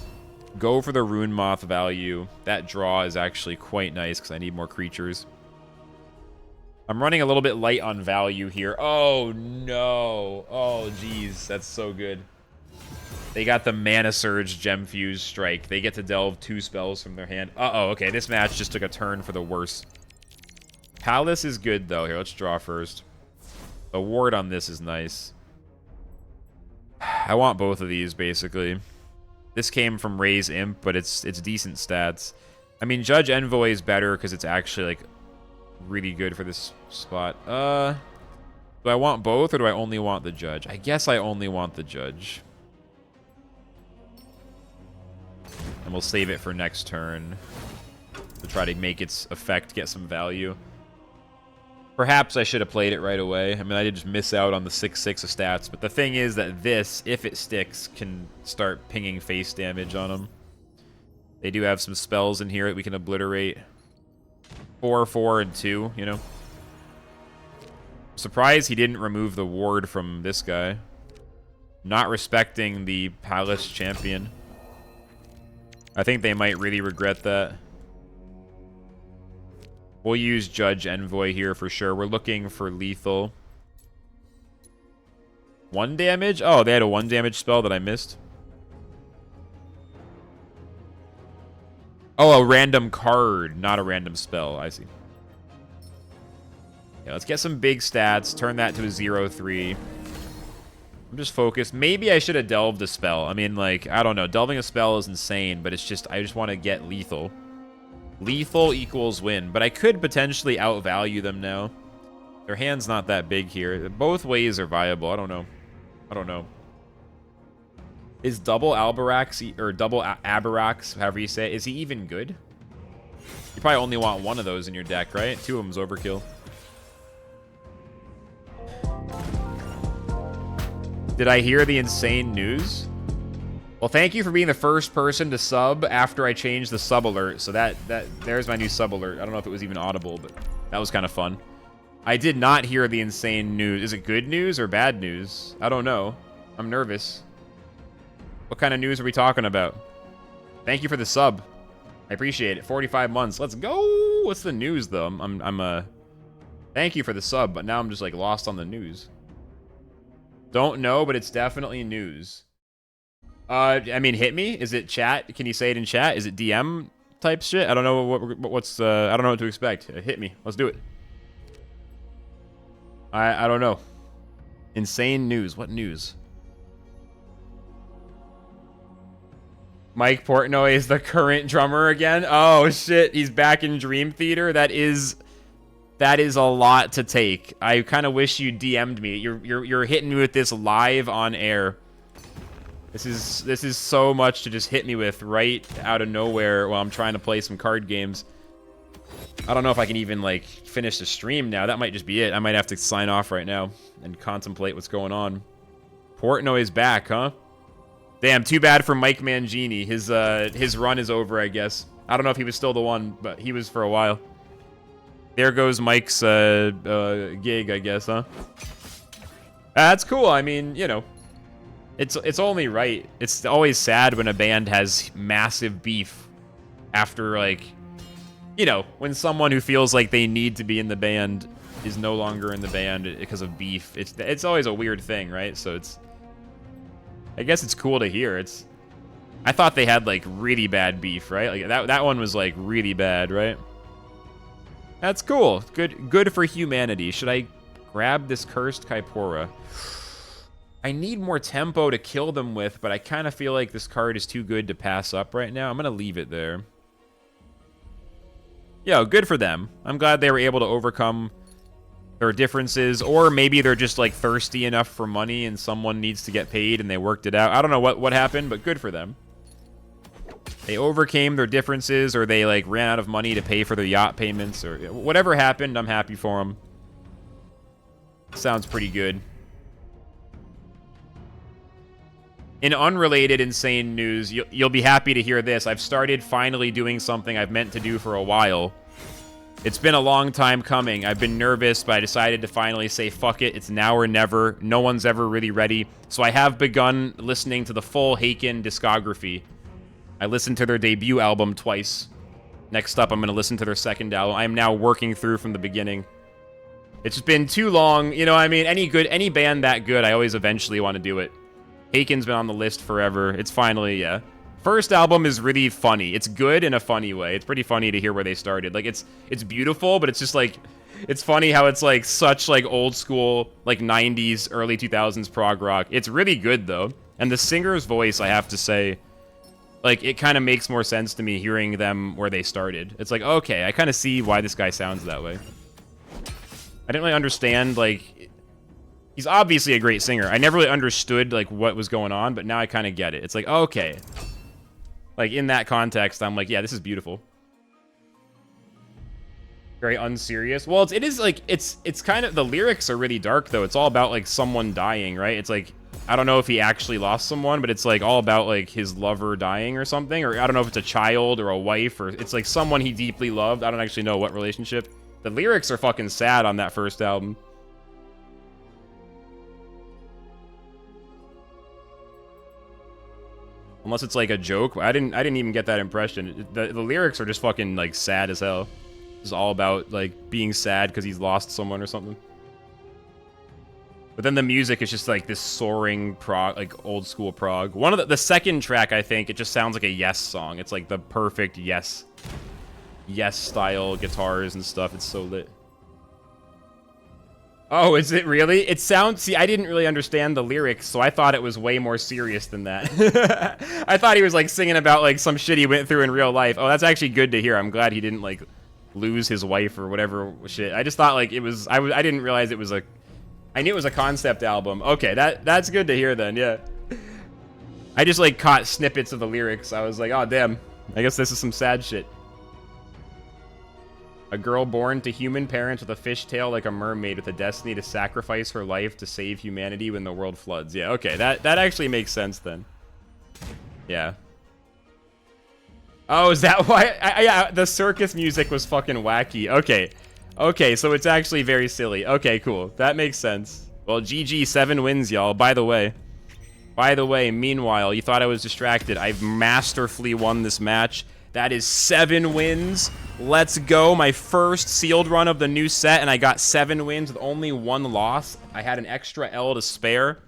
go for the Rune Moth value. That draw is actually quite nice because I need more creatures. I'm running a little bit light on value here. Oh, no. Oh, geez. That's so good. They got the Mana Surge Gem Fuse Strike. They get to delve 2 spells from their hand. Uh-oh, okay. This match just took a turn for the worse. Palace is good, though. Here, let's draw first. The ward on this is nice. I want both of these, basically. This came from Ray's Imp, but it's decent stats. I mean, Judge Envoy is better because it's actually, like, really good for this spot. Do I want both, or do I only want the Judge? I guess I only want the Judge. And we'll save it for next turn to try to make its effect get some value. Perhaps I should have played it right away. I mean, I did just miss out on the 6/6 of stats, but the thing is that this, if it sticks, can start pinging face damage on them. They do have some spells in here that we can obliterate. 4, 4, and 2, you know. Surprised he didn't remove the ward from this guy. Not respecting the Palace champion. I think they might really regret that. We'll use Judge Envoy here for sure. We're looking for lethal. 1 damage? Oh, they had a 1 damage spell that I missed. Oh, a random card, not a random spell. I see. Yeah, let's get some big stats. Turn that to a 0/3. I'm just focused. Maybe I should have delved a spell. I mean, like, I don't know. Delving a spell is insane, but it's just, I just want to get lethal. Lethal equals win, but I could potentially outvalue them now. Their hand's not that big here. Both ways are viable. I don't know. I don't know. Is double Alberax, or double Aberax, however you say it, is he even good? You probably only want 1 of those in your deck, right? 2 of them's overkill. Did I hear the insane news? Well, thank you for being the first person to sub after I changed the sub alert. So there's my new sub alert. I don't know if it was even audible, but that was kind of fun. I did not hear the insane news. Is it good news or bad news? I don't know. I'm nervous. What kind of news are we talking about? Thank you for the sub. I appreciate it. 45 months. Let's go. What's the news, though? Thank you for the sub, but now I'm just, like, lost on the news. Don't know, but it's definitely news. I mean, hit me. Is it chat? Can you say it in chat? Is it DM type shit? I don't know what's. I don't know what to expect. Hit me. Let's do it. I don't know. Insane news. What news? Mike Portnoy is the current drummer again. Oh shit, he's back in Dream Theater. That is a lot to take. I kind of wish you DM'd me. You're hitting me with this live on air. This is so much to just hit me with right out of nowhere while I'm trying to play some card games. I don't know if I can even, like, finish the stream now. That might just be it. I might have to sign off right now and contemplate what's going on. Portnoy is back, huh? Damn, too bad for Mike Mangini. His run is over, I guess. I don't know if he was still the one, but he was for a while. There goes Mike's gig, I guess, huh? That's cool. I mean, you know. It's only right. It's always sad when a band has massive beef after, like, you know, when someone who feels like they need to be in the band is no longer in the band because of beef. It's always a weird thing, right? So I guess it's cool to hear. I thought they had, like, really bad beef, right? Like, that one was, like, really bad, right? That's cool. Good for humanity. Should I grab this cursed Kaipora? I need more tempo to kill them with, but I kind of feel like this card is too good to pass up right now. I'm going to leave it there. Yo, good for them. I'm glad they were able to overcome their differences, or maybe they're just, like, thirsty enough for money and someone needs to get paid and they worked it out. I don't know what happened, but good for them. They overcame their differences, or they, like, ran out of money to pay for their yacht payments, or whatever happened. I'm happy for them. Sounds pretty good. In unrelated insane news, you'll be happy to hear this. I've started finally doing something I've meant to do for a while. It's been a long time coming. I've been nervous, but I decided to finally say, fuck it. It's now or never. No one's ever really ready. So I have begun listening to the full Haken discography. I listened to their debut album twice. Next up, I'm going to listen to their second album. I am now working through from the beginning. It's been too long. You know, I mean, any band that good, I always eventually want to do it. Haken's been on the list forever. It's finally, yeah. First album is really funny. It's good in a funny way. It's pretty funny to hear where they started. Like, it's beautiful, but it's just, like, it's funny how it's, like, such, like, old school, like, 90s, early 2000s prog rock. It's really good, though. And the singer's voice, I have to say, like, it kind of makes more sense to me hearing them where they started. It's like, okay, I kind of see why this guy sounds that way. I didn't really understand, like... He's obviously a great singer. I never really understood, like, what was going on, but now I kind of get it. It's like, okay. Like, in that context, I'm like, yeah, this is beautiful. Very unserious. Well, it is, like, it's kind of... The lyrics are really dark, though. It's all about, like, someone dying, right? It's like... I don't know if he actually lost someone, but it's, like, all about, like, his lover dying or something. Or I don't know if it's a child or a wife, or it's, like, someone he deeply loved. I don't actually know what relationship. The lyrics are fucking sad on that first album. Unless it's like a joke. I didn't even get that impression. The lyrics are just fucking like sad as hell. It's all about like being sad because he's lost someone or something. But then the music is just like this soaring prog, like old school prog. One of the second track, I think, it just sounds like a Yes song. It's like the perfect Yes style guitars and stuff. It's so lit. Oh, is it really? It sounds... See, I didn't really understand the lyrics, so I thought it was way more serious than that. I thought he was, like, singing about, like, some shit he went through in real life. Oh, that's actually good to hear. I'm glad he didn't, like, lose his wife or whatever shit. I just thought, like, it was... I didn't realize it was a... I knew it was a concept album. Okay, that's good to hear then, yeah. I just, like, caught snippets of the lyrics. I was like, oh, damn. I guess this is some sad shit. A girl born to human parents with a fishtail like a mermaid with a destiny to sacrifice her life to save humanity when the world floods. Yeah, okay, that actually makes sense then. Yeah. Oh, is that why? Yeah, the circus music was fucking wacky. Okay. Okay, so it's actually very silly. Okay, cool. That makes sense. Well, GG, 7 wins, y'all. By the way, meanwhile, you thought I was distracted. I've masterfully won this match. That is 7 wins. Let's go. My first sealed run of the new set, and I got 7 wins with only 1 loss. I had an extra L to spare.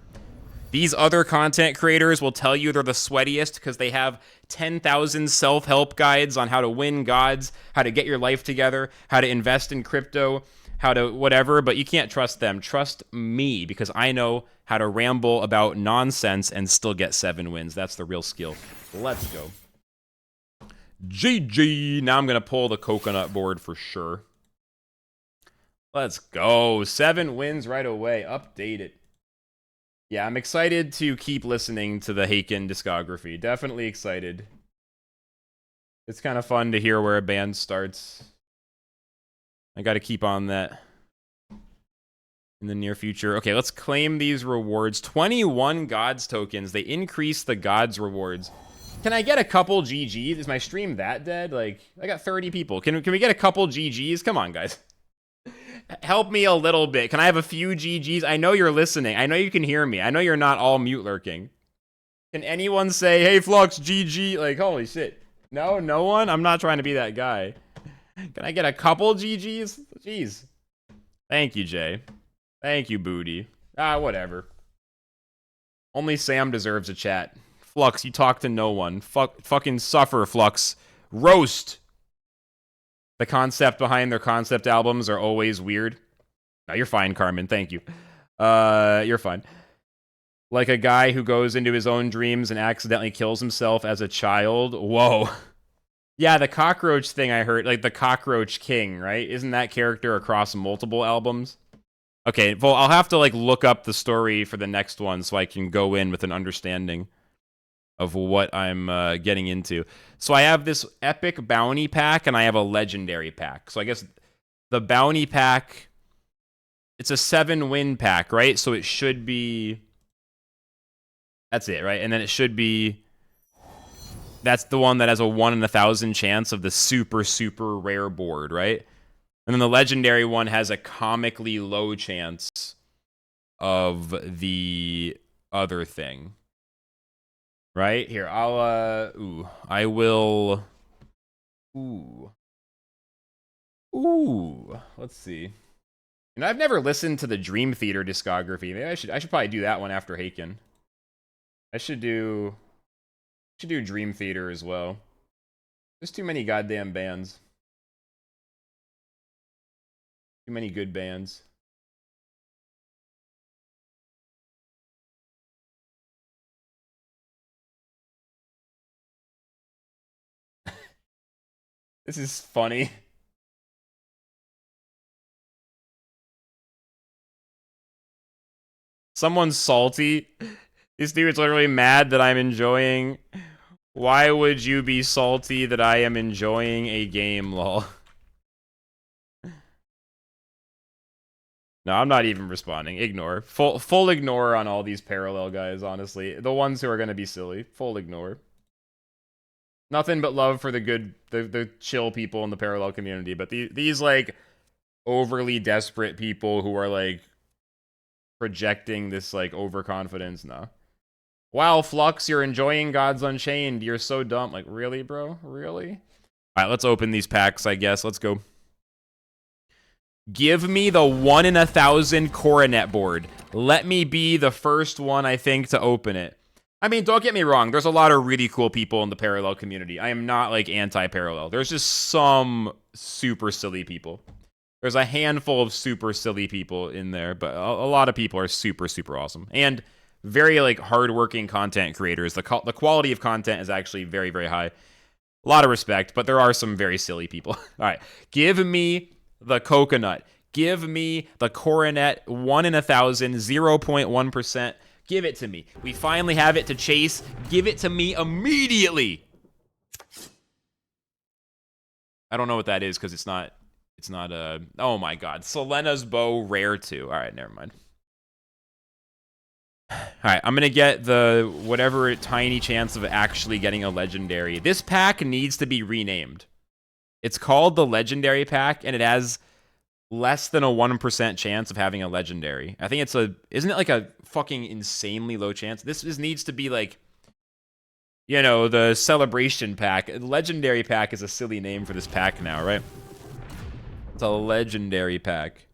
These other content creators will tell you they're the sweatiest because they have 10,000 self-help guides on how to win gods, how to get your life together, how to invest in crypto, how to whatever, but you can't trust them. Trust me because I know how to ramble about nonsense and still get 7 wins. That's the real skill. Let's go. GG. Now I'm going to pull the coconut board for sure. Let's go. 7 wins right away. Update it. Yeah, I'm excited to keep listening to the Haken discography. Definitely excited. It's kind of fun to hear where a band starts. I got to keep on that in the near future. Okay, let's claim these rewards. 21 Gods tokens. They increase the Gods rewards. Can I get a couple GGs? Is my stream that dead? Like, I got 30 people. Can we get a couple GGs? Come on, guys. Help me a little bit. Can I have a few GGs? I know you're listening. I know you can hear me. I know you're not all mute lurking. Can anyone say, hey, Flux, GG? Like, holy shit. No, no one? I'm not trying to be that guy. Can I get a couple GGs? Jeez. Thank you, Jay. Thank you, Booty. Whatever. Only Sam deserves a chat. Flux, you talk to no one. Fucking suffer, Flux. Roast. The concept behind their concept albums are always weird. No, you're fine, Carmen. Thank you. You're fine. Like a guy who goes into his own dreams and accidentally kills himself as a child. Whoa. Yeah, the cockroach thing I heard, like the Cockroach King, right? Isn't that character across multiple albums? Okay, well, I'll have to like look up the story for the next one so I can go in with an understanding of what I'm getting into. So I have this epic bounty pack and I have a legendary pack. So I guess the bounty pack, it's a 7-win pack, right? So it should be... That's it, right? And then it should be... That's the one that has a 1 in 1,000 chance of the super, super rare board, right? And then the legendary one has a comically low chance of the other thing. Right? Here, I will... Let's see. You know, I've never listened to the Dream Theater discography. Maybe I should probably do that one after Haken. I should do Dream Theater as well. There's too many goddamn bands. Too many good bands. This is funny. Someone's salty. This dude's literally mad that I'm enjoying. Why would you be salty that I am enjoying a game, lol? No, I'm not even responding. Ignore. Full ignore on all these parallel guys, honestly. The ones who are gonna be silly. Full ignore. Nothing but love for the good, the chill people in the parallel community. But these like, overly desperate people who are, like, projecting this, like, overconfidence, no. Wow, Flux, you're enjoying Gods Unchained. You're so dumb. Like, really, bro? Really? Alright, let's open these packs, I guess. Let's go. Give me the 1 in 1,000 Coronet board. Let me be the first one, I think, to open it. I mean, don't get me wrong. There's a lot of really cool people in the parallel community. I am not, like, anti-parallel. There's just some super silly people. There's a handful of super silly people in there, but a lot of people are super, super awesome. And very, like, hardworking content creators. The quality of content is actually very, very high. A lot of respect, but there are some very silly people. All right. Give me the coconut. Give me the Coronet 1 in 1,000, 0.1%. Give it to me. We finally have it to chase. Give it to me immediately. I don't know what that is because it's not oh my god. Selena's Bow Rare 2. All right, never mind. All right, I'm going to get the whatever tiny chance of actually getting a legendary. This pack needs to be renamed. It's called the Legendary Pack, and it has less than a 1% chance of having a legendary. I think isn't it like a fucking insanely low chance? This needs to be like, you know, the Celebration Pack. The Legendary Pack is a silly name for this pack now, right? It's a Legendary Pack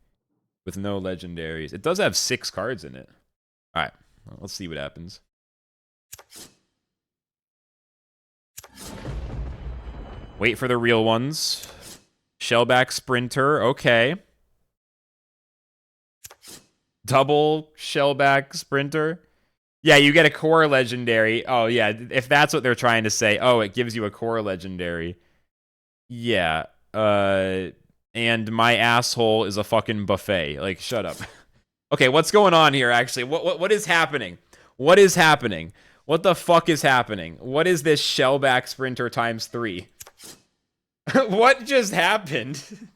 with no legendaries. It does have 6 cards in it. All right, let's see what happens. Wait for the real ones. Shellback Sprinter, okay. Double Shellback Sprinter. Yeah, you get a core legendary. Oh, yeah, if that's what they're trying to say. Oh, it gives you a core legendary. Yeah, and my asshole is a fucking buffet. Like, shut up. Okay, what's going on here, actually? What is happening? What is happening? What the fuck is happening? What is this Shellback Sprinter times 3? What just happened?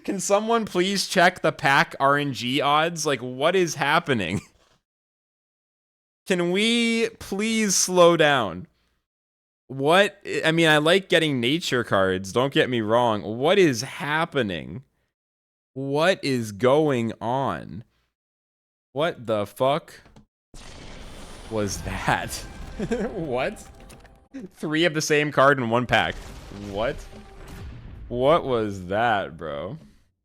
Can someone please check the pack RNG odds? Like, what is happening? Can we please slow down? What? I mean, I like getting nature cards. Don't get me wrong. What is happening? What is going on? What the fuck? was that? What? 3 of the same card in 1 pack. What? What was that, bro?